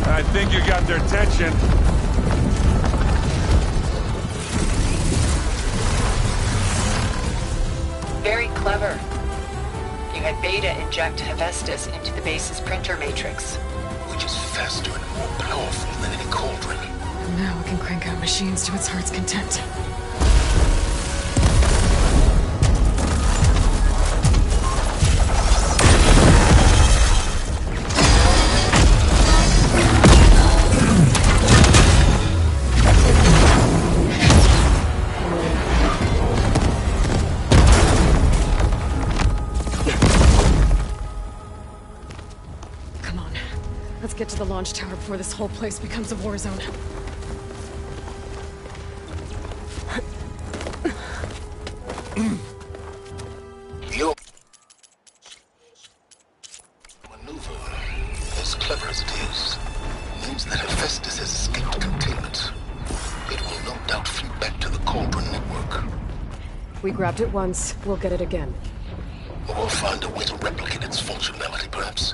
I think you got their attention. Very clever. You had Beta inject Hephaestus into the base's printer matrix. Which is faster and more powerful than any cauldron. And now it can crank out machines to its heart's content. Let's get to the launch tower before this whole place becomes a war zone. Your maneuver, as clever as it is, means that Hephaestus has escaped containment. It will no doubt flee back to the Cauldron network. We grabbed it once, we'll get it again. Or we'll find a way to replicate its functionality, perhaps.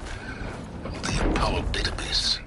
The Apollo database.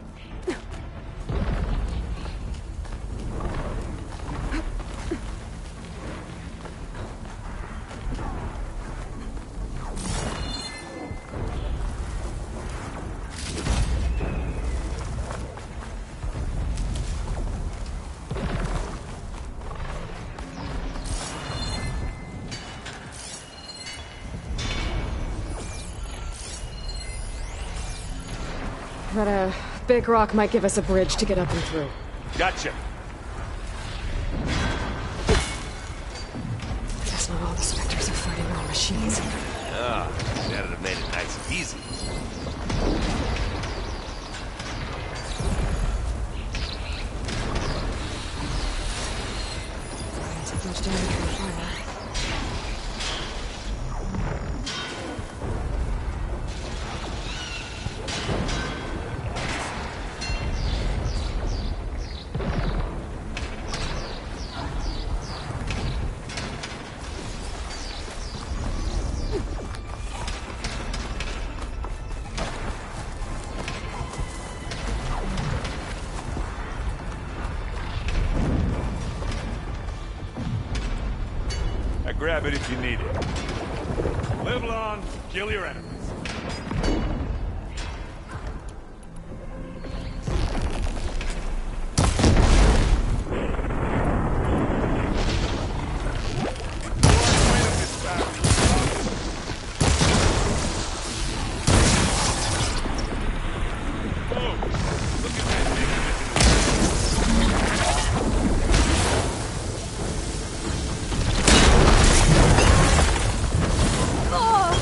that a big rock might give us a bridge to get up and through. Gotcha. Guess not all the specters are fighting their own machines. Ah, that'd have made it nice and easy. Didn't take much damage from fire. Grab it if you need it. Live long, kill your enemies. Oh!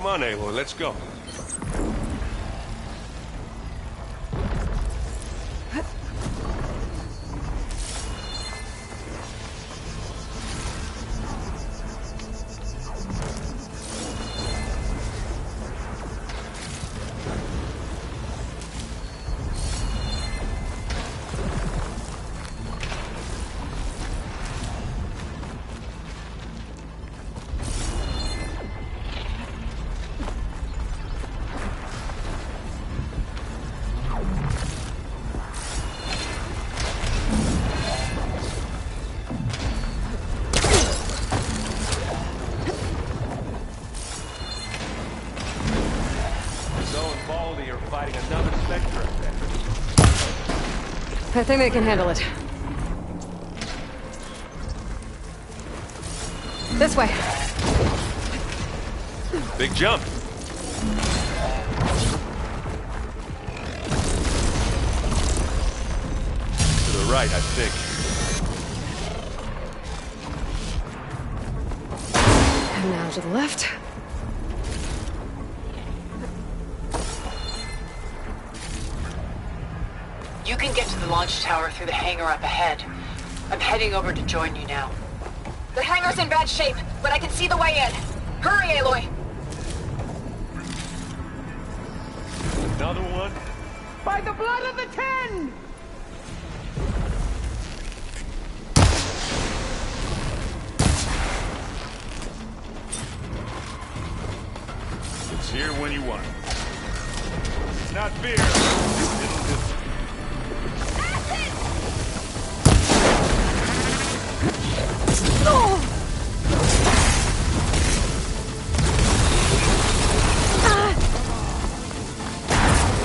Come on, Aloy, let's go. Fighting another Spectre effect. I think they can handle it. This way. Big jump. To the right, I think. And now to the left. You can get to the launch tower through the hangar up ahead. I'm heading over to join you now. The hangar's in bad shape, but I can see the way in. Hurry, Aloy! Another one? By the blood of the Ten! It's here when you want it. Not fear. It'll just... Oh!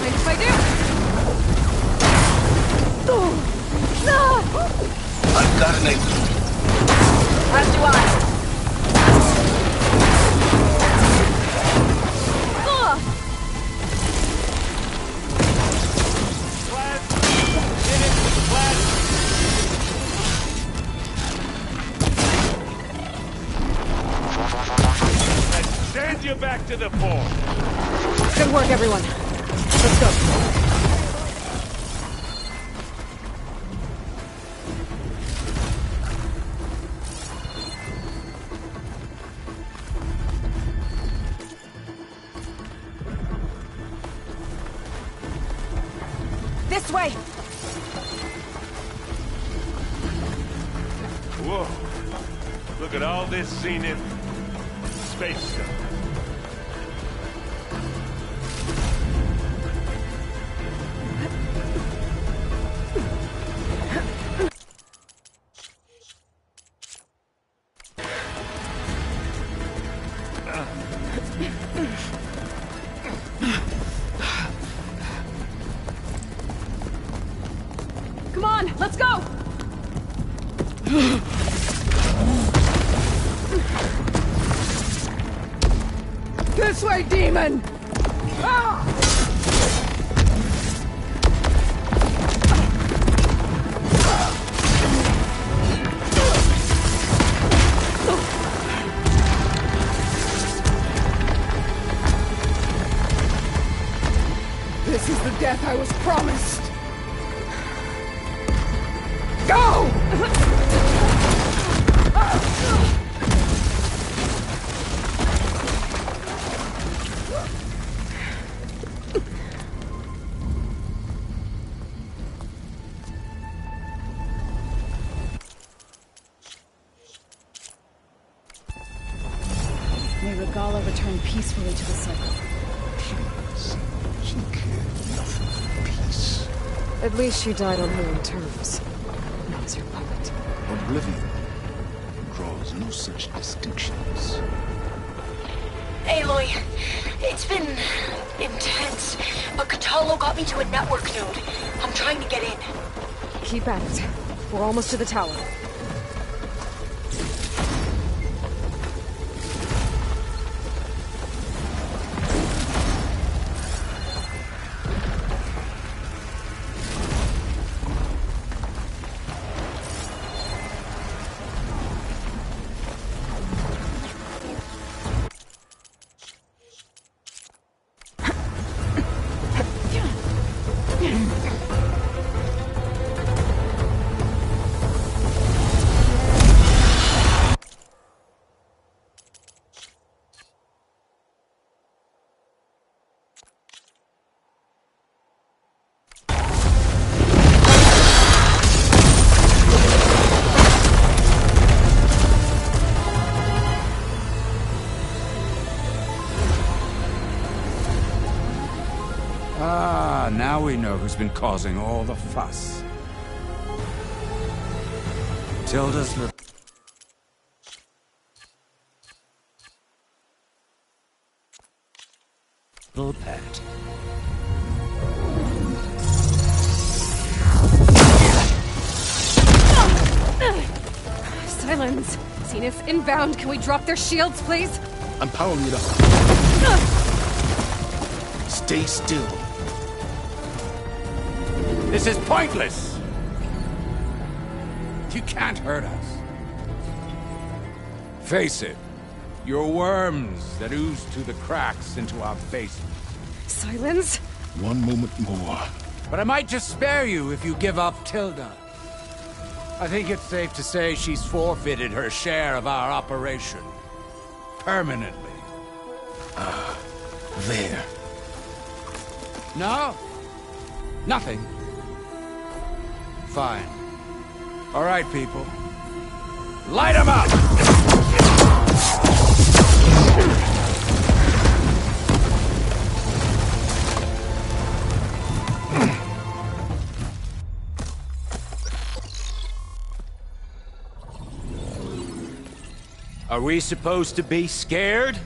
Mind if I do? I've got an angle. As do I. Send you back to the fort. Good work, everyone. Let's go. This way! Whoa. Look at all this scenic space stuff. Come on, let's go! This way, demon! Ah! This is the death I was promised! Go! May Regala return peacefully to the circle. She cared nothing for peace. At least she died on her own terms. Not as your puppet. Oblivion draws no such distinctions. Aloy, it's been intense, but Catalo got me to a network node. I'm trying to get in. Keep at it. We're almost to the tower. Ah, now we know who's been causing all the fuss. Tilda's little pet. Silence! Zenith, inbound. Can we drop their shields, please? I'm powering it up. Stay still. This is pointless! You can't hurt us. Face it, you're worms that ooze through the cracks into our basement. Silence? One moment more. But I might just spare you if you give up Tilda. I think it's safe to say she's forfeited her share of our operation. Permanently. There. No? Nothing. Fine. All right, people. Light 'em up! Are we supposed to be scared?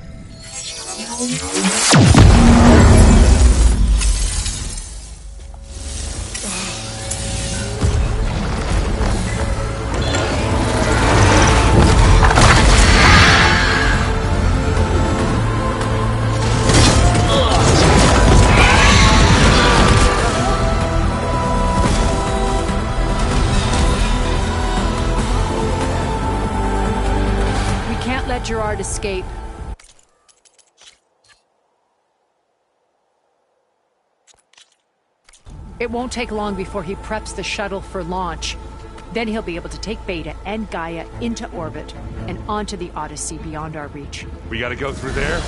Gerard escape. It won't take long before he preps the shuttle for launch. Then he'll be able to take Beta and Gaia into orbit and onto the Odyssey beyond our reach. We gotta go through there?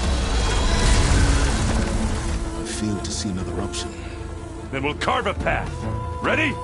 I failed to see another option. Then we'll carve a path. Ready?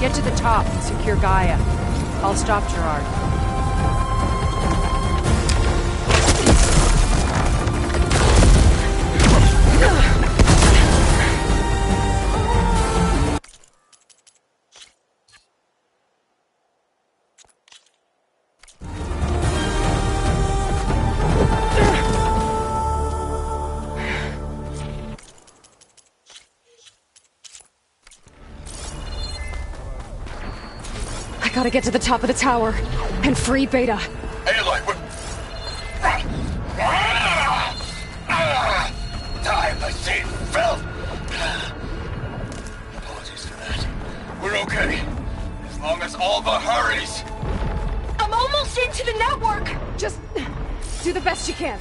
Get to the top and secure Gaia. I'll stop Gerard. I gotta get to the top of the tower and free Beta. Aloy, we're... Die, my Satan filth! Apologies for that. We're okay. As long as Alva hurries. I'm almost into the network! Just do the best you can.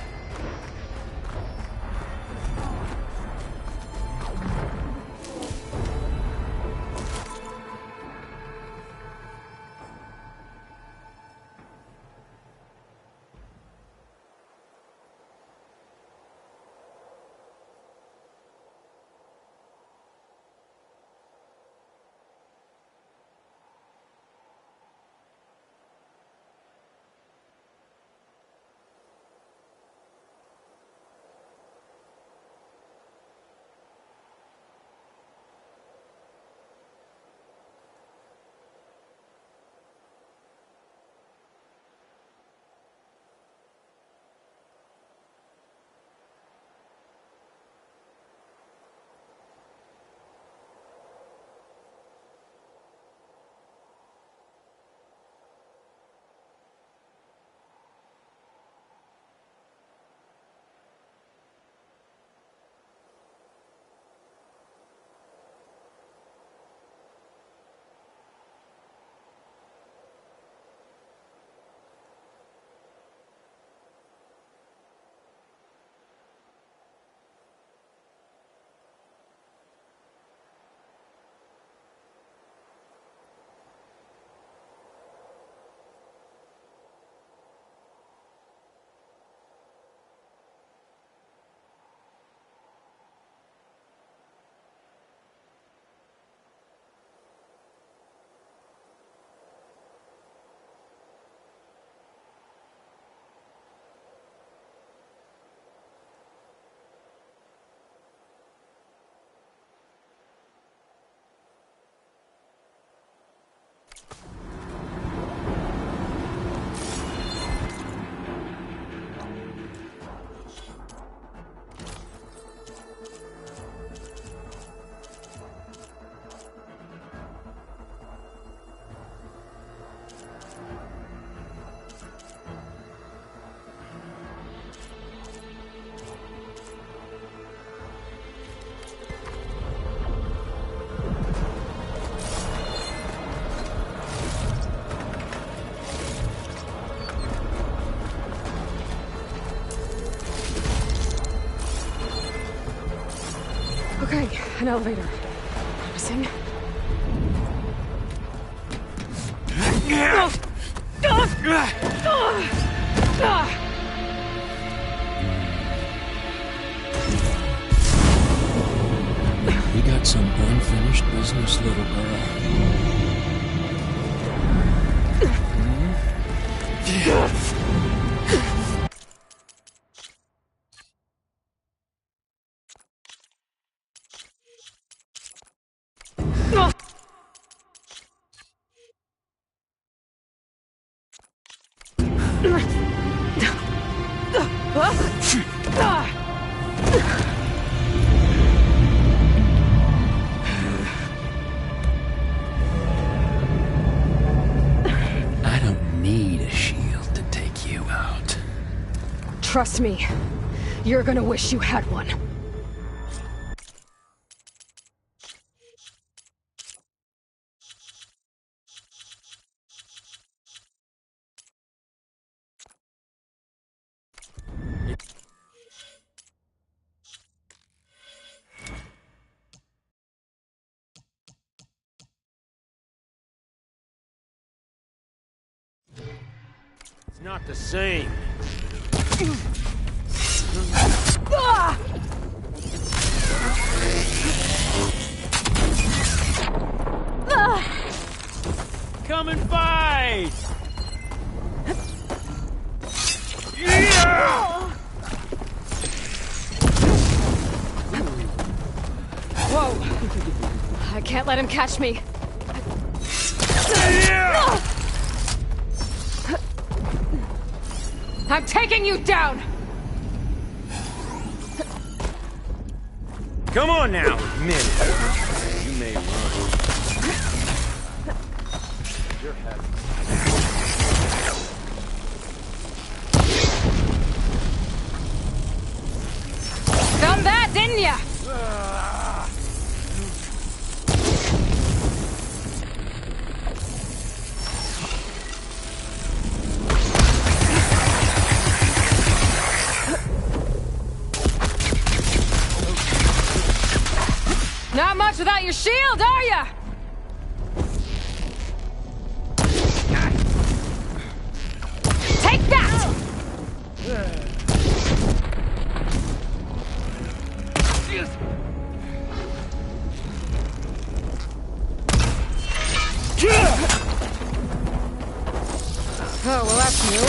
an elevator. Promising. We got some unfinished business, little girl. I don't need a shield to take you out. Trust me, you're gonna wish you had one. It's not the same. Come and fight! Whoa! I can't let him catch me. I'm taking you down! Come on now, admit it. You may run. You're heavy. Done that, didn't ya? Not much without your shield, are ya? Take that! Oh, well, that's new.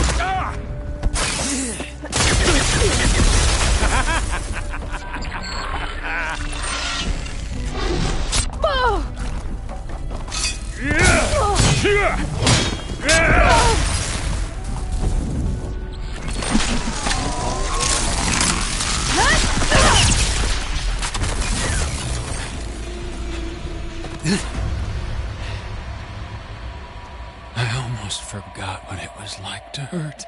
I almost forgot what it was like to hurt.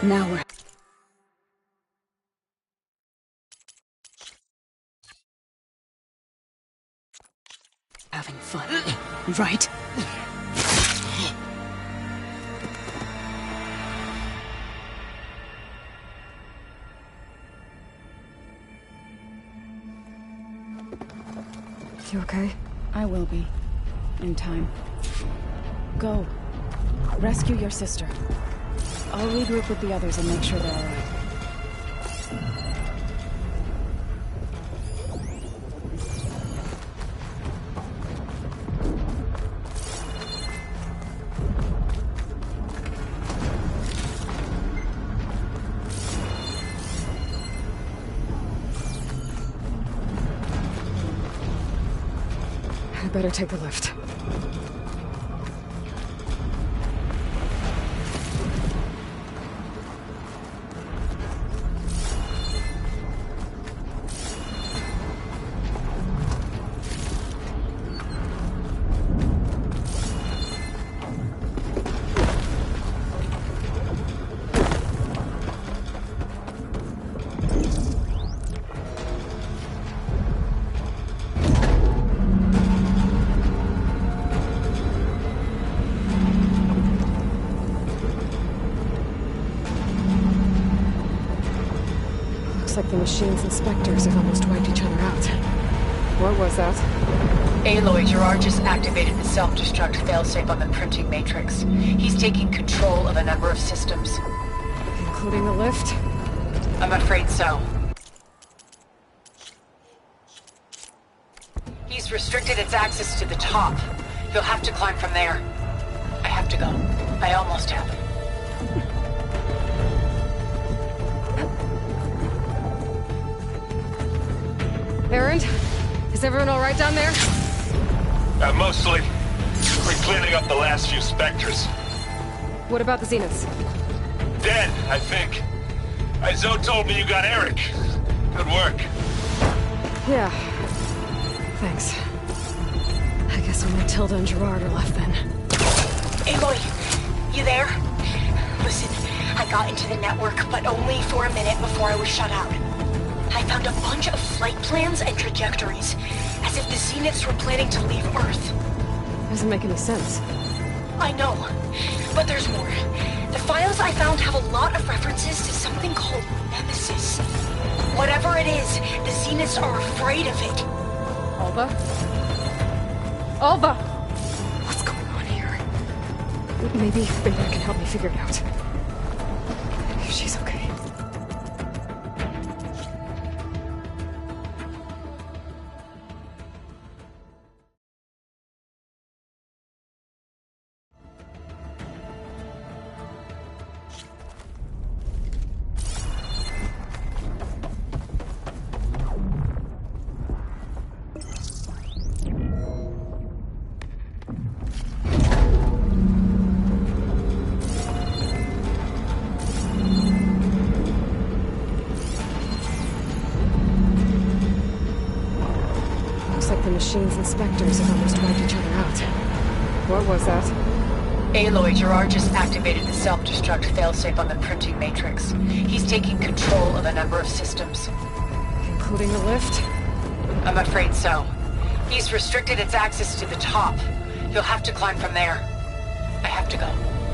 Now we're having fun, right? You okay? I will be. In time. Go. Rescue your sister. I'll regroup with the others and make sure they're all right. I better take the lift. like the machines and specters have almost wiped each other out. What was that? Aloy, Gerard just activated the self-destruct failsafe on the printing matrix. He's taking control of a number of systems. Including the lift? I'm afraid so. He's restricted its access to the top. You'll have to climb from there. I have to go. I almost have. Erend? Is everyone alright down there? Mostly. We're cleaning up the last few specters. What about the Zeniths? Dead, I think. Zoe told me you got Eric. Good work. Yeah. Thanks. I guess only Tilda and Gerard are left then. Aloy, you there? Listen, I got into the network, but only for a minute before I was shut out. I found a bunch of flight plans and trajectories, as if the Zeniths were planning to leave Earth. Doesn't make any sense. I know, but there's more. The files I found have a lot of references to something called Nemesis. Whatever it is, the Zeniths are afraid of it. Alva? Alva! What's going on here? Maybe Beta can help me figure it out. If she's okay. Machines and specters have almost wiped each other out. What was that? Aloy, Gerard just activated the self-destruct failsafe on the printing matrix. He's taking control of a number of systems. Including the lift? I'm afraid so. He's restricted its access to the top. You'll have to climb from there. I have to go.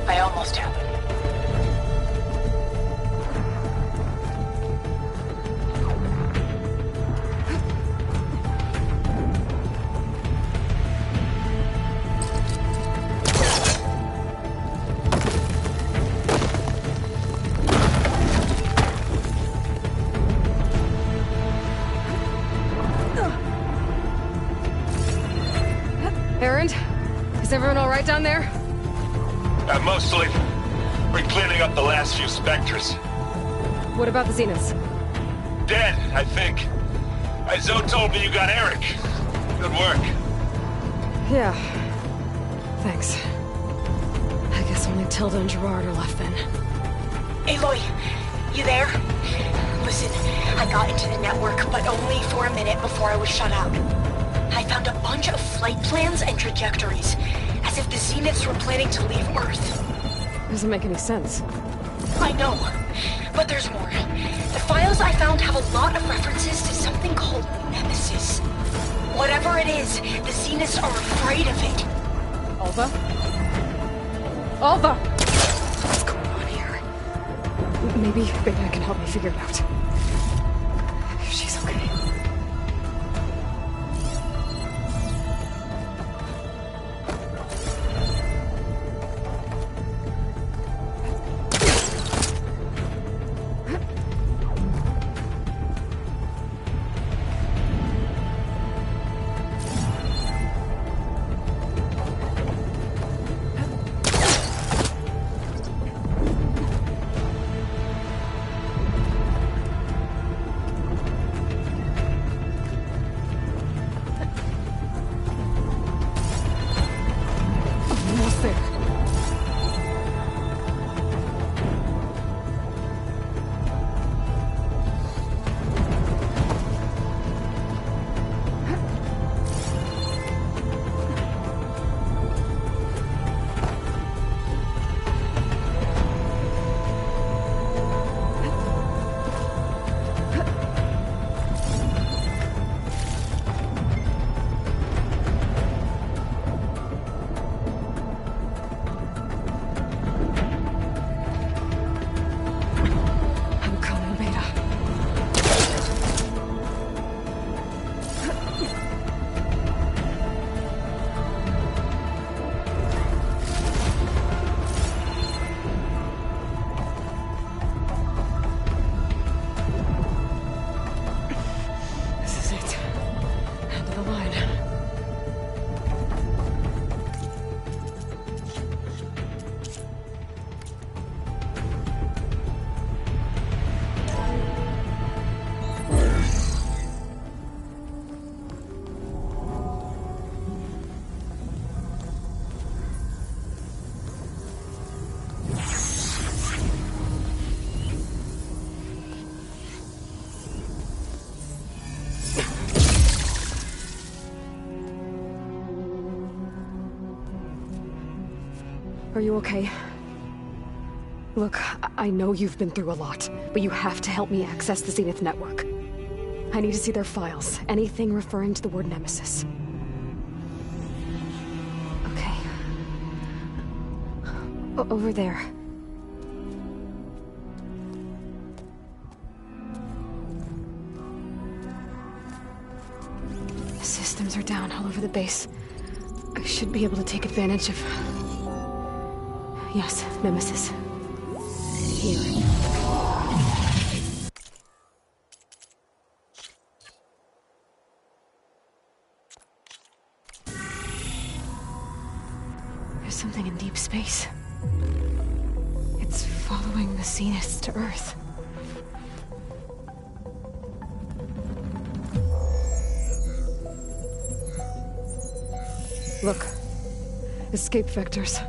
I almost have. Erend? Is everyone alright down there? Mostly. We're cleaning up the last few specters. What about the Zeniths? Dead, I think. Zoe told me you got Eric. Good work. Yeah. Thanks. I guess only Tilda and Gerard are left then. Aloy, you there? Listen, I got into the network, but only for a minute before I was shut out. I found a bunch of flight plans and trajectories, as if the Zeniths were planning to leave Earth. Doesn't make any sense. I know, but there's more. The files I found have a lot of references to something called Nemesis. Whatever it is, the Zeniths are afraid of it. Alva? Alva! What's going on here? Maybe Beta can help me figure it out. If she's okay. Are you okay? Look, I know you've been through a lot, but you have to help me access the Zenith network. I need to see their files, anything referring to the word Nemesis. Okay. Over there. The systems are down all over the base. I should be able to take advantage of... Yes, Nemesis. Here. There's something in deep space. It's following the Zeniths to Earth. Look. Escape vectors.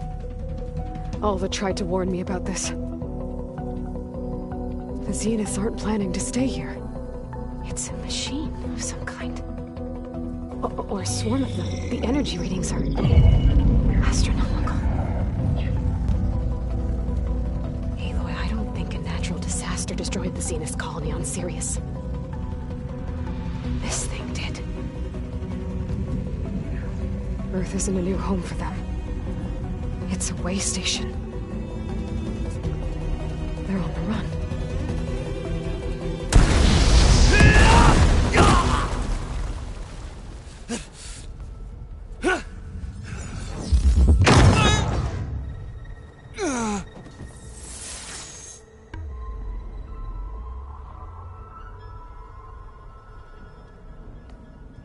Alva tried to warn me about this. The Zeniths aren't planning to stay here. It's a machine of some kind. Or a swarm of them. The energy readings are... astronomical. Aloy, I don't think a natural disaster destroyed the Zenith colony on Sirius. This thing did. Earth isn't a new home for them. It's a way station. They're on the run.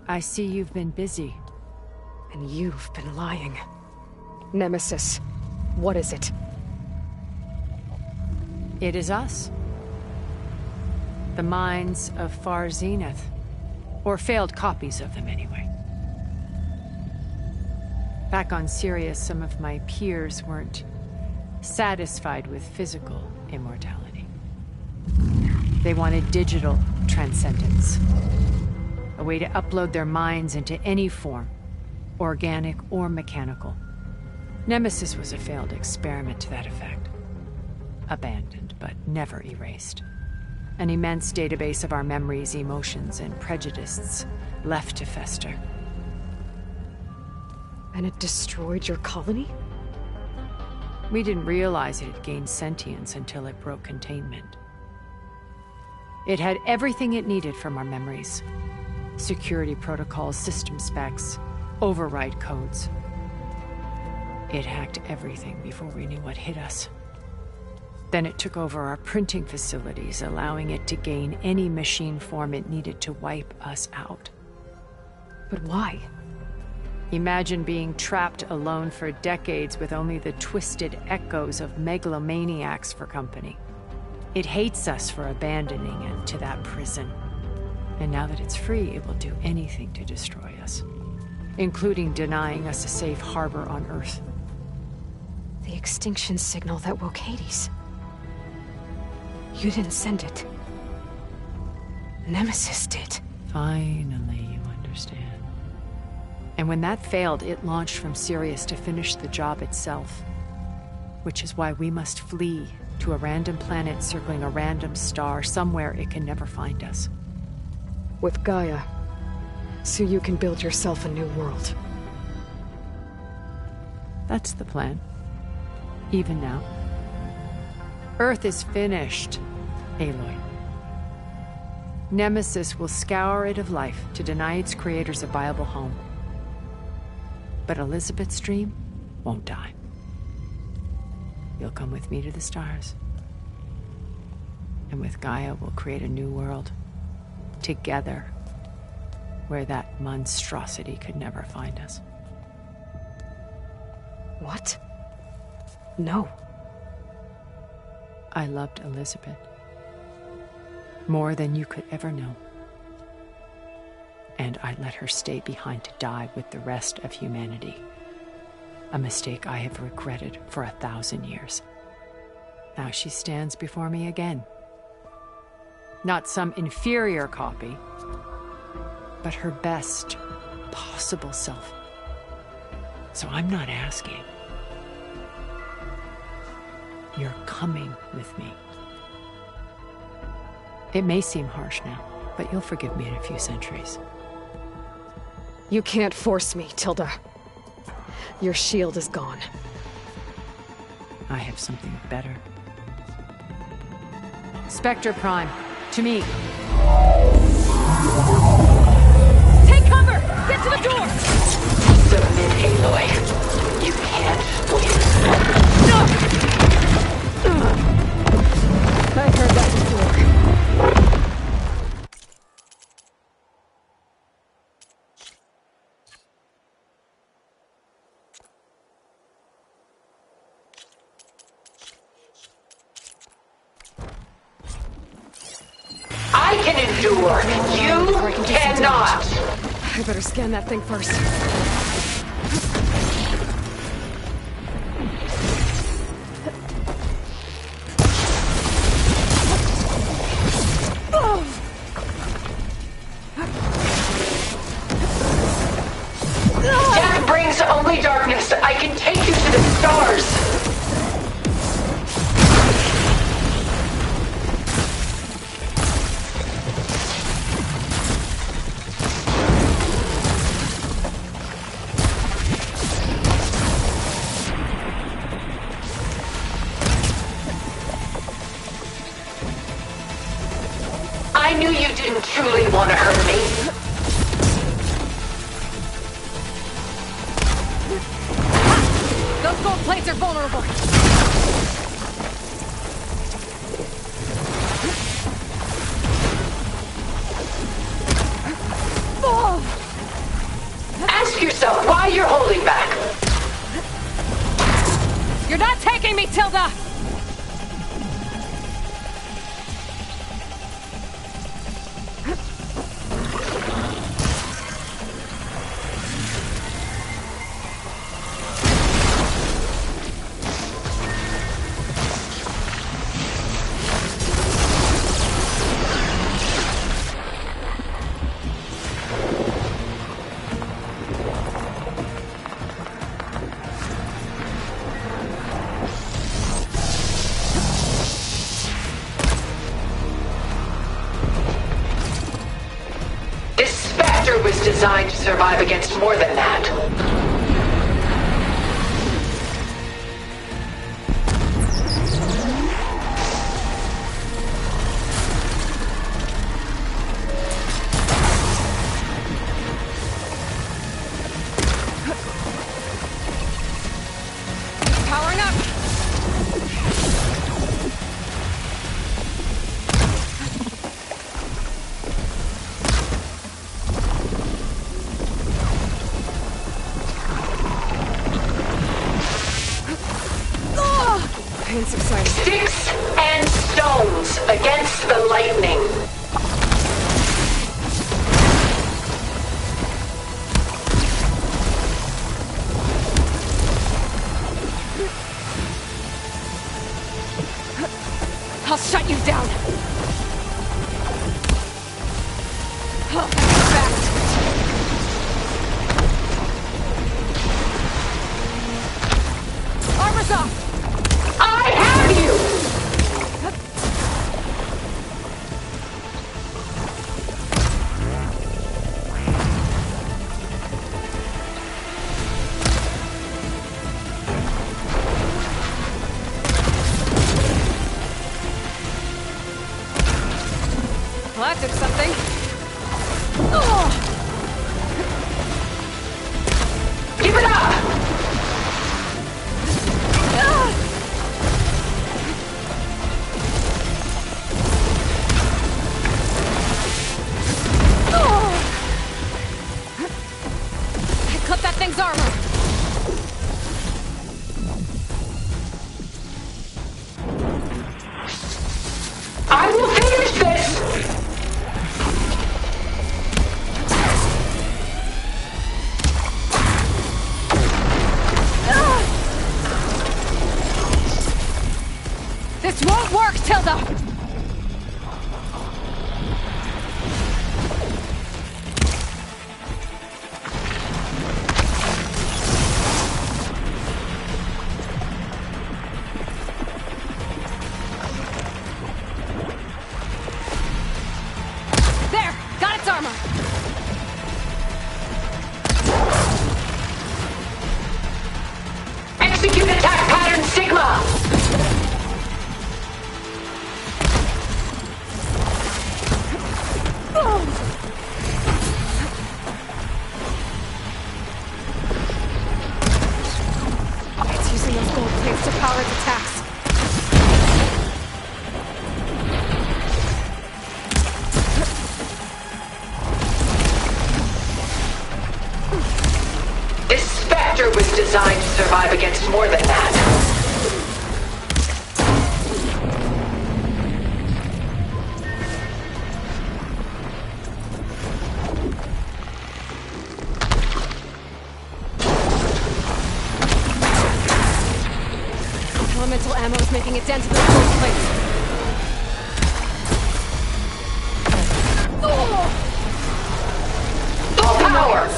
I see you've been busy. And you've been lying. Nemesis, what is it? It is us. The minds of Far Zenith. Or failed copies of them, anyway. Back on Sirius, some of my peers weren't satisfied with physical immortality. They wanted digital transcendence. A way to upload their minds into any form, organic or mechanical. Nemesis was a failed experiment to that effect. Abandoned, but never erased. An immense database of our memories, emotions, and prejudices left to fester. And it destroyed your colony? We didn't realize it had gained sentience until it broke containment. It had everything it needed from our memories. Security protocols, system specs, override codes. It hacked everything before we knew what hit us. Then it took over our printing facilities, allowing it to gain any machine form it needed to wipe us out. But why? Imagine being trapped alone for decades with only the twisted echoes of megalomaniacs for company. It hates us for abandoning it to that prison. And now that it's free, it will do anything to destroy us, including denying us a safe harbor on Earth. The extinction signal that woke Hades. You didn't send it. Nemesis did. Finally, you understand. And when that failed, it launched from Sirius to finish the job itself. Which is why we must flee to a random planet circling a random star, somewhere it can never find us. With Gaia, so you can build yourself a new world. That's the plan. Even now. Earth is finished, Aloy. Nemesis will scour it of life to deny its creators a viable home. But Elizabeth's dream won't die. You'll come with me to the stars. And with Gaia, we'll create a new world. Together, where that monstrosity could never find us. What? No. I loved Elizabeth. More than you could ever know. And I let her stay behind to die with the rest of humanity. A mistake I have regretted for 1,000 years. Now she stands before me again. Not some inferior copy, but her best possible self. So I'm not asking. You're coming with me. It may seem harsh now, but you'll forgive me in a few centuries. You can't force me, Tilda. Your shield is gone. I have something better. Spectre Prime, to me. Take cover! Get to the door! Submit, Aloy. You can't win. I've heard that before. I can endure. You cannot. I better scan that thing first. Death brings only darkness. I can take you to the stars. I knew you didn't truly want to hurt me. Those gold plates are vulnerable. Ask yourself why you're holding back. You're not taking me, Tilda! Was designed to survive against more than that. Powering up! Sticks and stones against the lightning. I'll shut you down! Armor's off! I have you! Well, that did something. Give it up! Cut that thing's armor! I will finish this! This won't work, Tilda! its attacks. This Spectre was designed to survive against more than that. Elemental ammo is making a dent in the cold plate. Full power!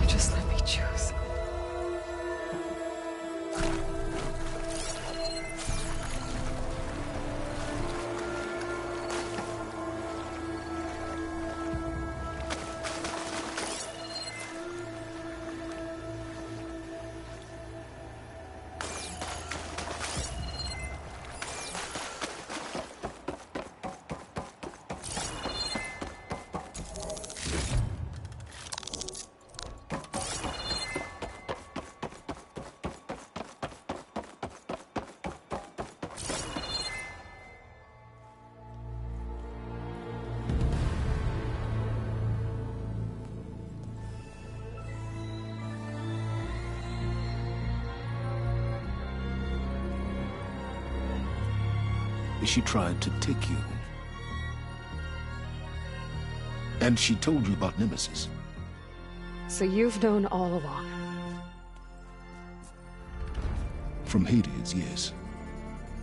Just let me choose. She tried to take you. And she told you about Nemesis. So you've known all along. From Hades, yes.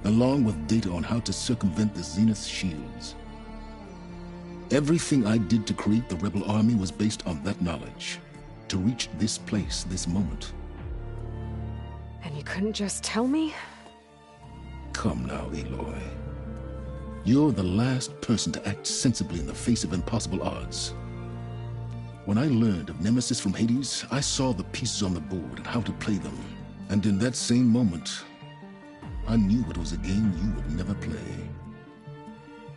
Along with data on how to circumvent the Zenith shields. Everything I did to create the rebel army was based on that knowledge. To reach this place, this moment. And you couldn't just tell me? Come now, Aloy. You're the last person to act sensibly in the face of impossible odds. When I learned of Nemesis from Hades, I saw the pieces on the board and how to play them. And in that same moment, I knew it was a game you would never play.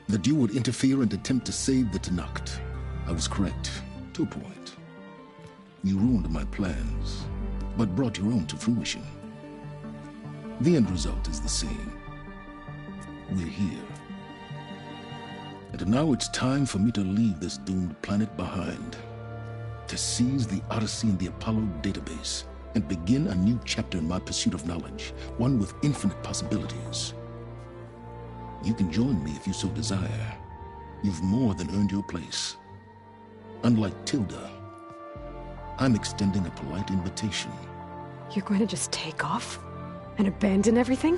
That you would interfere and attempt to save the Tenakth. I was correct, to a point. You ruined my plans, but brought your own to fruition. The end result is the same. We're here. And now it's time for me to leave this doomed planet behind. To seize the Odyssey and the Apollo database, and begin a new chapter in my pursuit of knowledge, one with infinite possibilities. You can join me if you so desire. You've more than earned your place. Unlike Tilda, I'm extending a polite invitation. You're going to just take off? And abandon everything?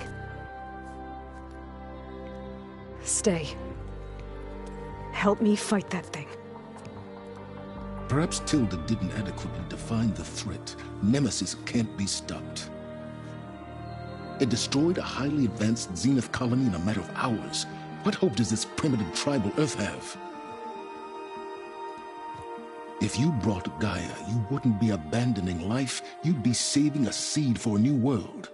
Stay. Help me fight that thing. Perhaps Tilda didn't adequately define the threat. Nemesis can't be stopped. It destroyed a highly advanced Zenith colony in a matter of hours. What hope does this primitive tribal Earth have? If you brought Gaia, you wouldn't be abandoning life, you'd be saving a seed for a new world.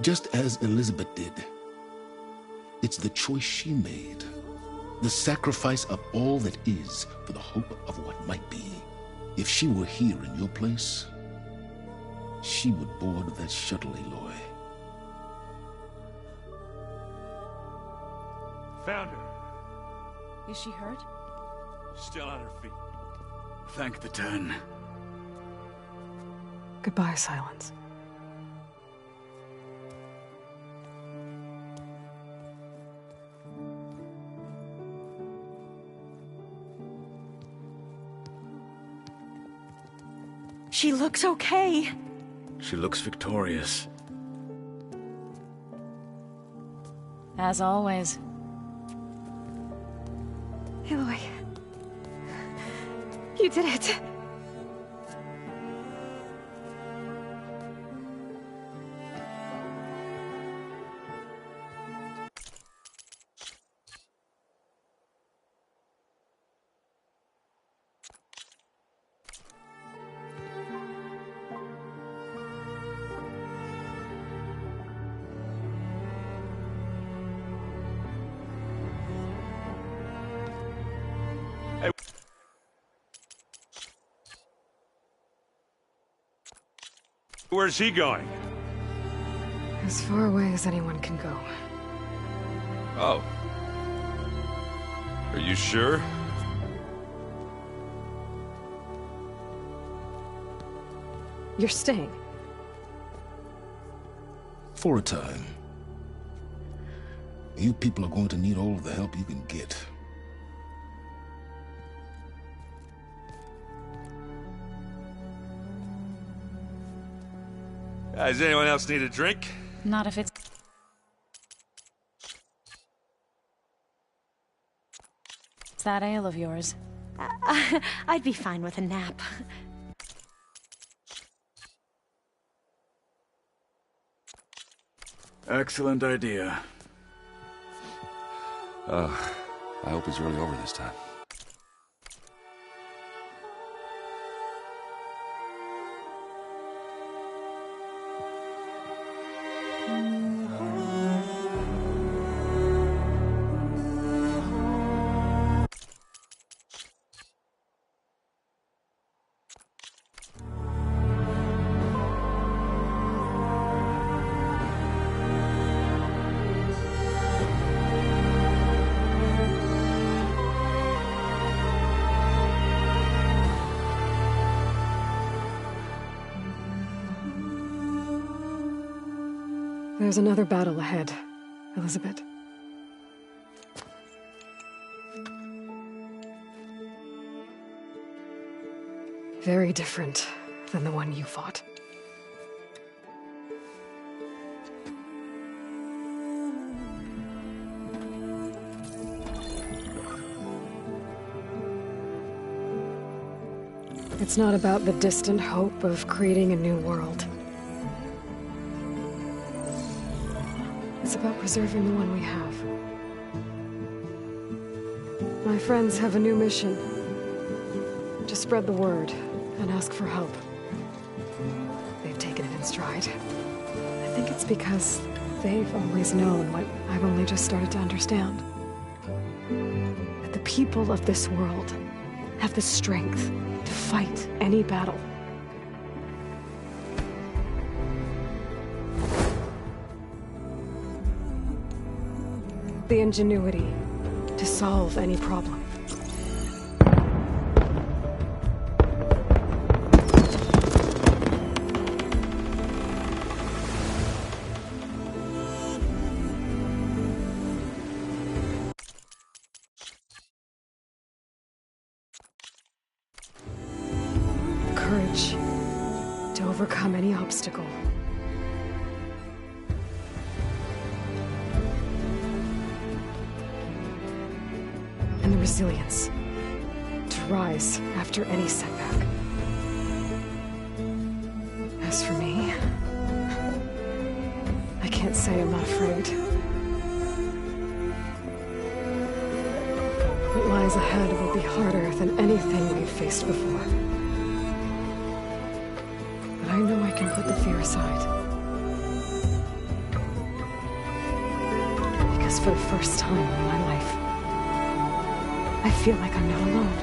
Just as Elizabeth did. It's the choice she made. The sacrifice of all that is for the hope of what might be. If she were here in your place, she would board that shuttle, Aloy. Found her. Is she hurt? Still on her feet. Thank the Ten. Goodbye, Silence. She looks okay. She looks victorious. As always. Aloy. You did it. Where's he going? As far away as anyone can go. Oh. Are you sure? You're staying. For a time. You people are going to need all of the help you can get. Does anyone else need a drink? Not if it's... It's that ale of yours. I'd be fine with a nap. Excellent idea. I hope it's really over this time. There's another battle ahead, Elizabeth. Very different than the one you fought. It's not about the distant hope of creating a new world. It's about preserving the one we have. My friends have a new mission. To spread the word and ask for help. They've taken it in stride. I think it's because they've always known what I've only just started to understand. That the people of this world have the strength to fight any battle. The ingenuity to solve any problem. The courage to overcome any obstacle. And the resilience to rise after any setback. As for me, I can't say I'm not afraid. What lies ahead will be harder than anything we've faced before. But I know I can put the fear aside. Because for the first time in my life, I feel like I'm not alone.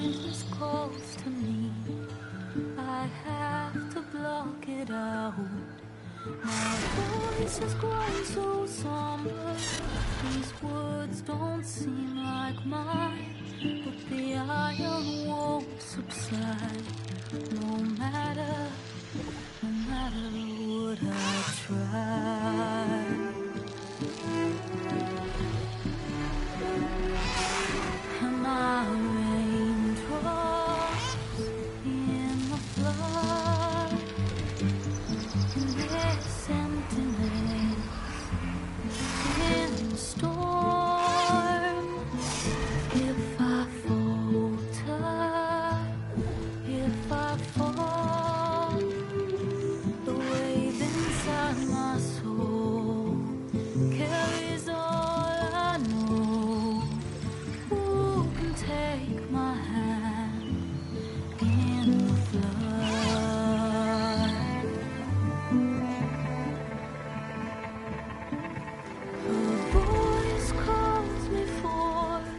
darkness calls to me, I have to block it out. My voice has grown so somber, these words don't seem like mine, but the iron won't subside, no matter what I try. And my raindrops in the flood, in this emptiness, in the storm. If I falter, if I fall, the wave inside my soul carries all I know. Who can take my hand in the flood? A voice calls me forth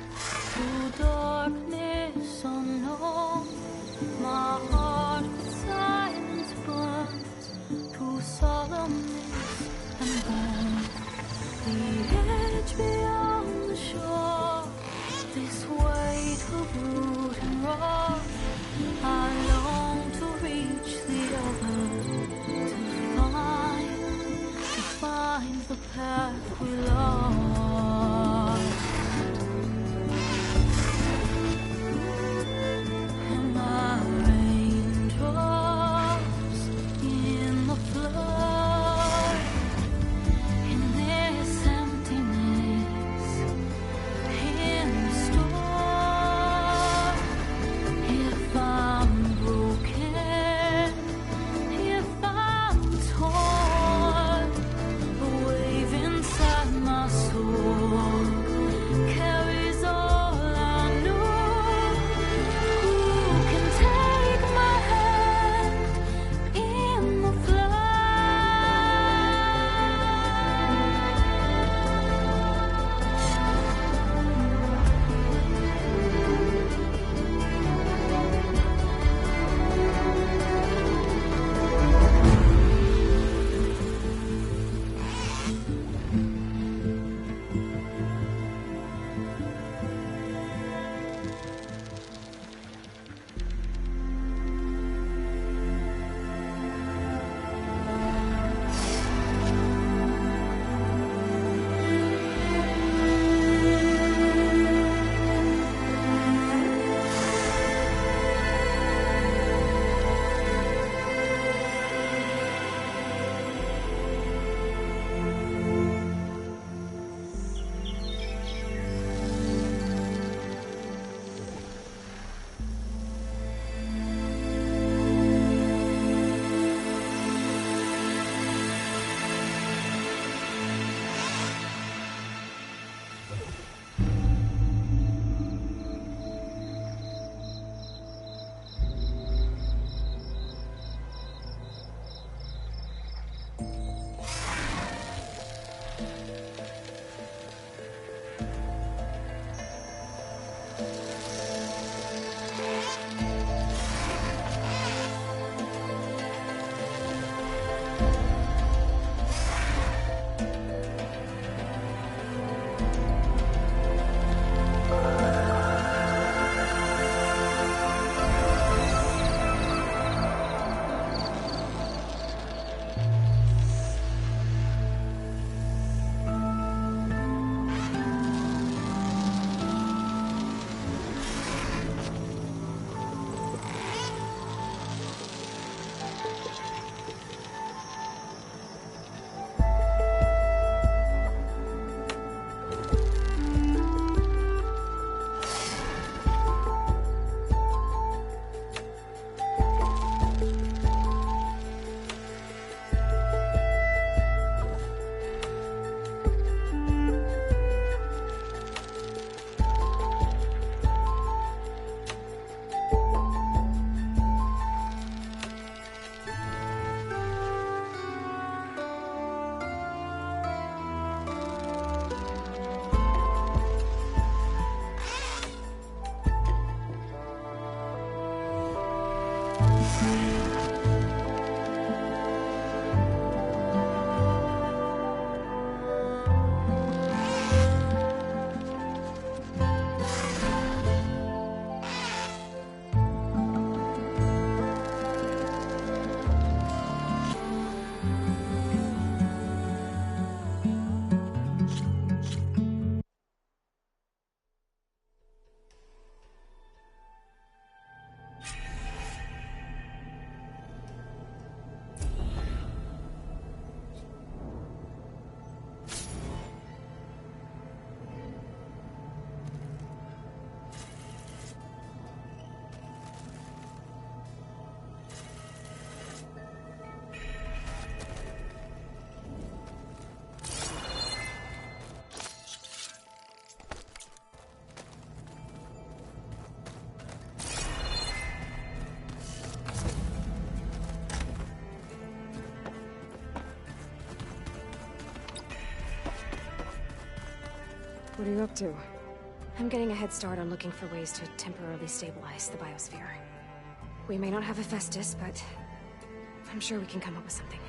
through darkness unknown. My heart with silence burns through solemnness and bone. The edge beyond the shore, this weight of root and rock, I long to reach the other, to find the path we lost. And my raindrops in the flood, in this emptiness, in the storm. If I'm broken, if I'm torn, a wave inside my soul What are you up to? I'm getting a head start on looking for ways to temporarily stabilize the biosphere. We may not have Hephaestus, but I'm sure we can come up with something.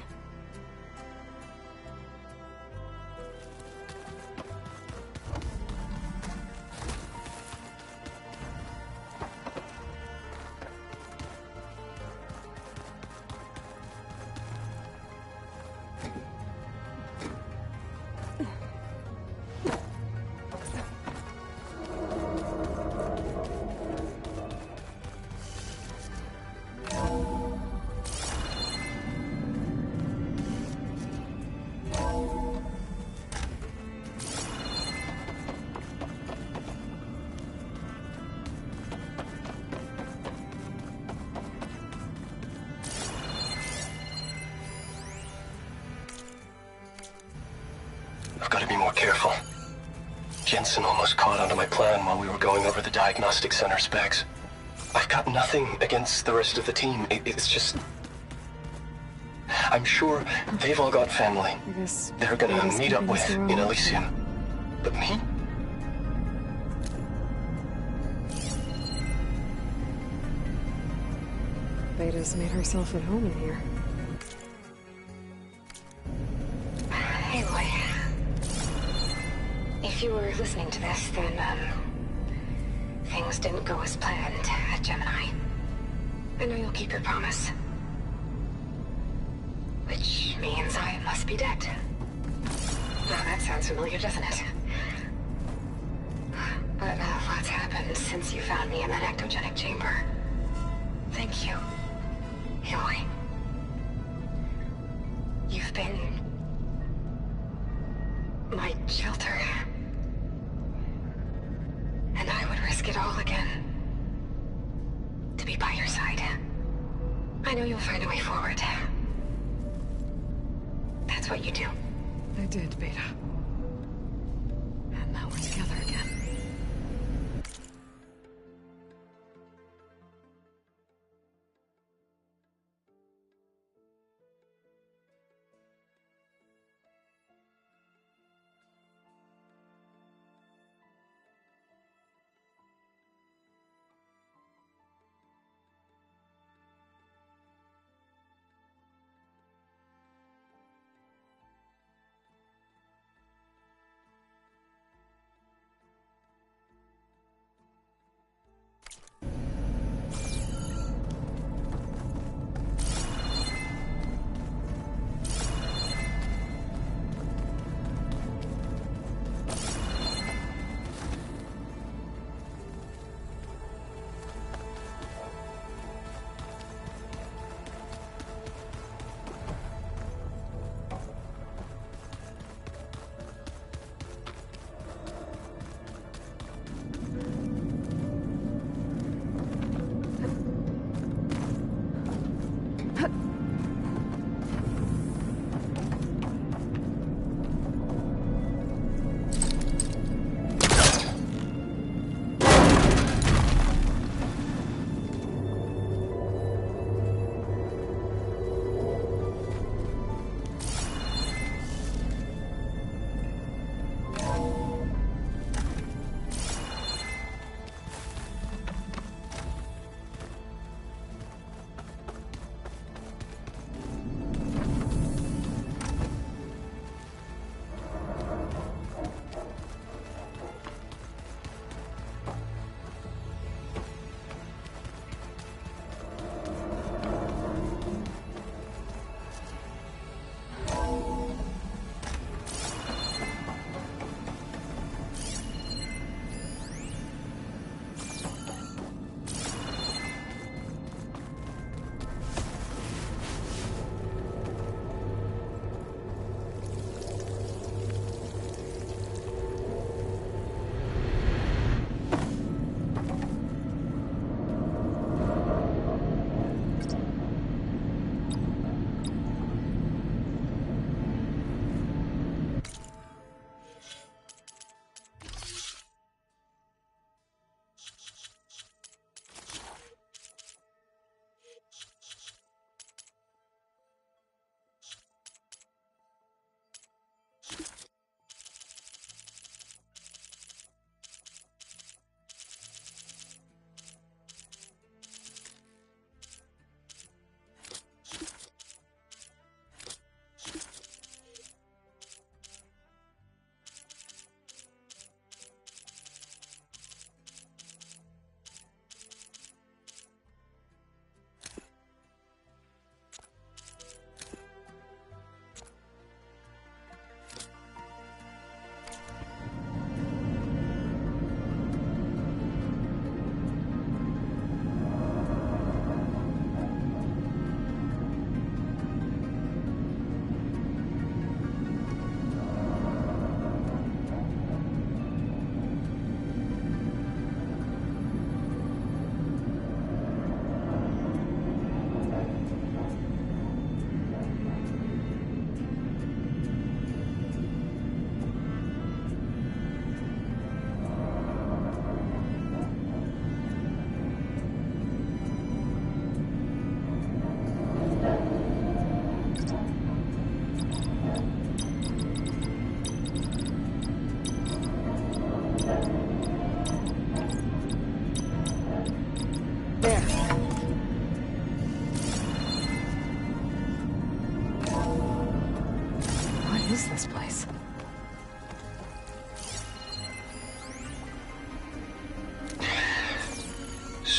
I've got to be more careful. Jensen almost caught onto my plan while we were going over the diagnostic center specs. I've got nothing against the rest of the team. It's just... I'm sure they've all got family they're gonna meet up with in Elysium. But me? Beta's made herself at home in here. Aloy. If you were listening to this, then, things didn't go as planned at Gemini. I know you'll keep your promise. Which means I must be dead. Now that sounds familiar, doesn't it? But a lot's happened since you found me in that ectogenic chamber. Thank you, Aloy. You've been my shelter. And I would risk it all again to be by your side. I know you'll find a way forward. That's what you do. I did, Beta. And now we're together again.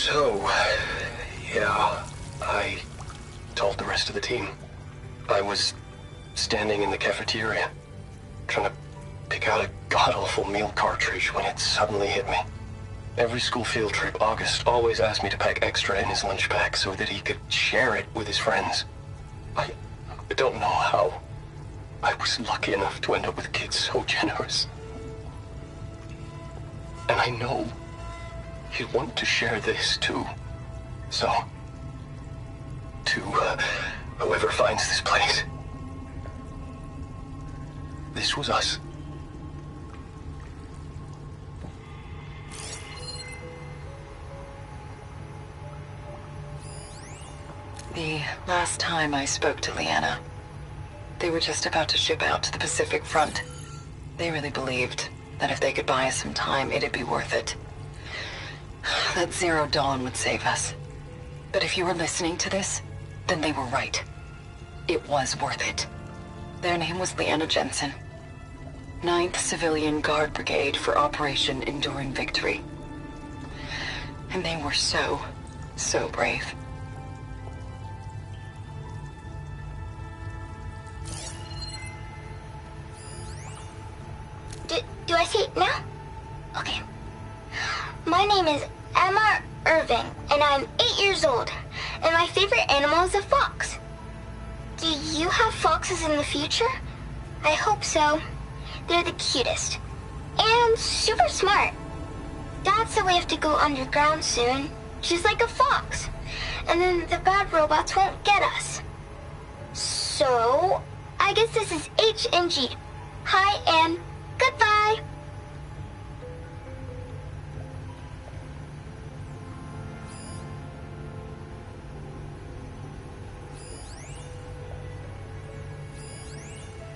So, yeah, I told the rest of the team. I was standing in the cafeteria, trying to pick out a god-awful meal cartridge when it suddenly hit me. Every school field trip, August always asked me to pack extra in his lunch pack so that he could share it with his friends. I don't know how. I was lucky enough to end up with kids so generous. And I know he'd want to share this too. So, to whoever finds this place, this was us. The last time I spoke to Leanna, they were just about to ship out to the Pacific Front. They really believed that if they could buy us some time, it'd be worth it. That Zero Dawn would save us. But if you were listening to this, then they were right. It was worth it. Their name was Leanna Jensen. 9th Civilian Guard Brigade for Operation Enduring Victory. And they were so brave. Do I see it now? Okay. My name is Emma Irving, and I'm 8 years old, and my favorite animal is a fox. Do you have foxes in the future? I hope so. They're the cutest. And super smart. Dad said we have to go underground soon, just like a fox. And then the bad robots won't get us. So, I guess this is H and G. Hi and goodbye.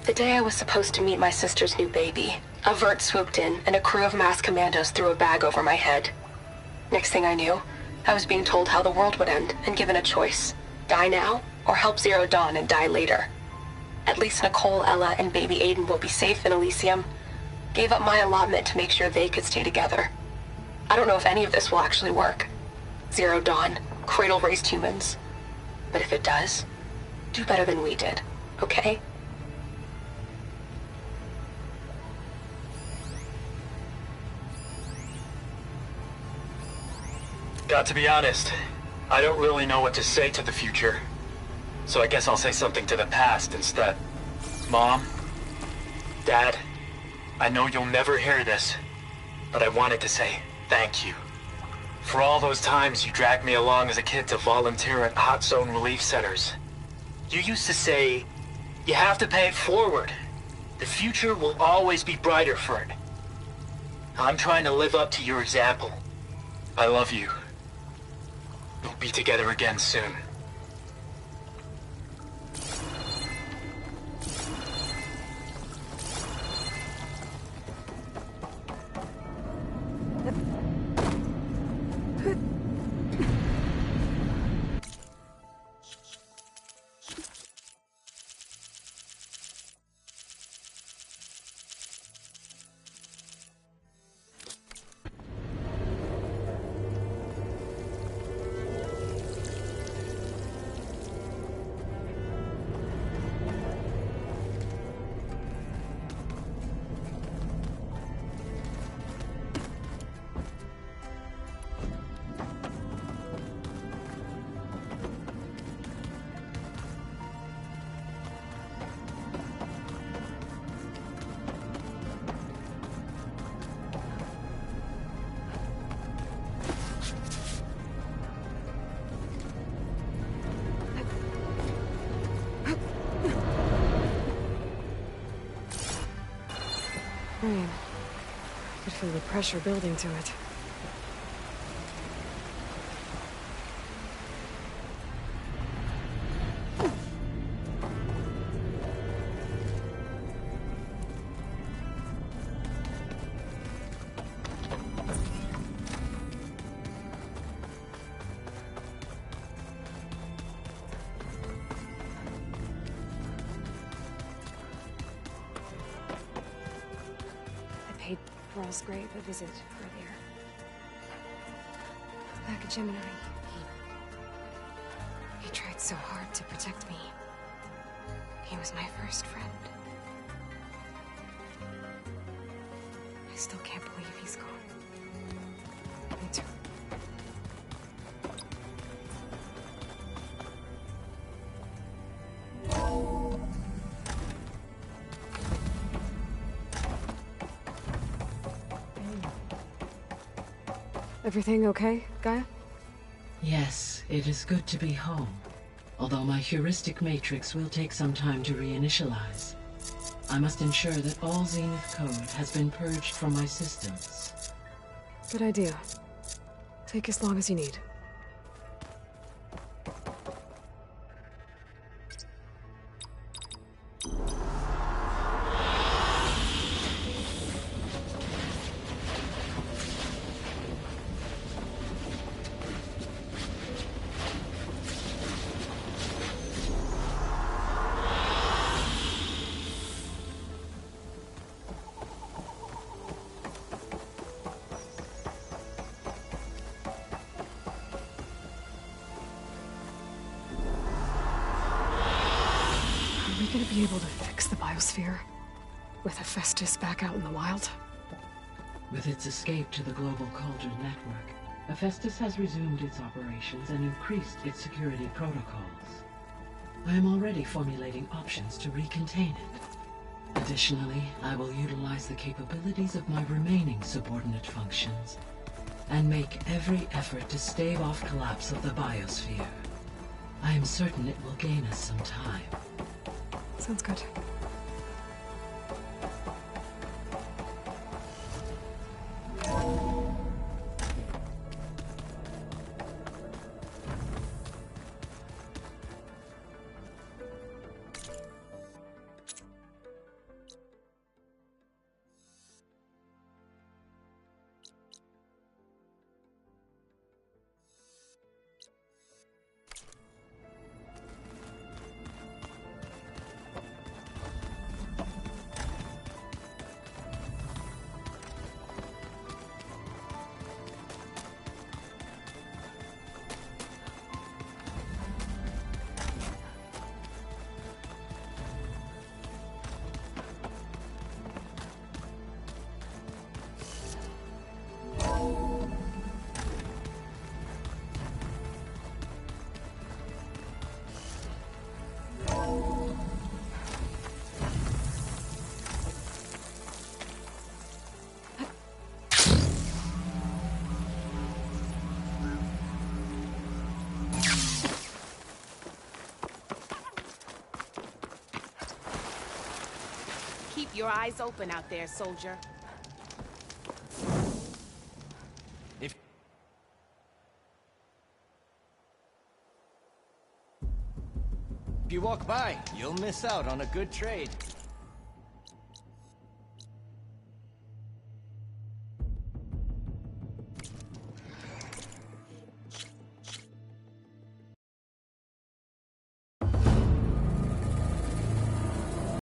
The day I was supposed to meet my sister's new baby, a vert swooped in and a crew of masked commandos threw a bag over my head. Next thing I knew, I was being told how the world would end and given a choice. Die now, or help Zero Dawn and die later. At least Nicole, Ella, and baby Aiden will be safe in Elysium. Gave up my allotment to make sure they could stay together. I don't know if any of this will actually work. Zero Dawn, cradle-raised humans. But if it does, do better than we did, okay? Got to be honest, I don't really know what to say to the future. So I guess I'll say something to the past instead. Mom, Dad, I know you'll never hear this, but I wanted to say thank you. For all those times you dragged me along as a kid to volunteer at hot zone relief centers. You used to say, you have to pay it forward. The future will always be brighter for it. I'm trying to live up to your example. I love you. We'll be together again soon. Rain. I could feel the pressure building to it. Grave a visit earlier. That like a Gemini. He tried so hard to protect me. He was my first friend. I still can't believe he's gone. Me too. Everything okay, Gaia? Yes, it is good to be home. Although my heuristic matrix will take some time to reinitialize. I must ensure that all Zenith code has been purged from my systems. Good idea. Take as long as you need. Are we gonna be able to fix the biosphere? With Hephaestus back out in the wild? With its escape to the global Cauldron network, Hephaestus has resumed its operations and increased its security protocols. I am already formulating options to recontain it. Additionally, I will utilize the capabilities of my remaining subordinate functions and make every effort to stave off collapse of the biosphere. I am certain it will gain us some time. Sounds good. Keep your eyes open out there, soldier. If you walk by, you'll miss out on a good trade.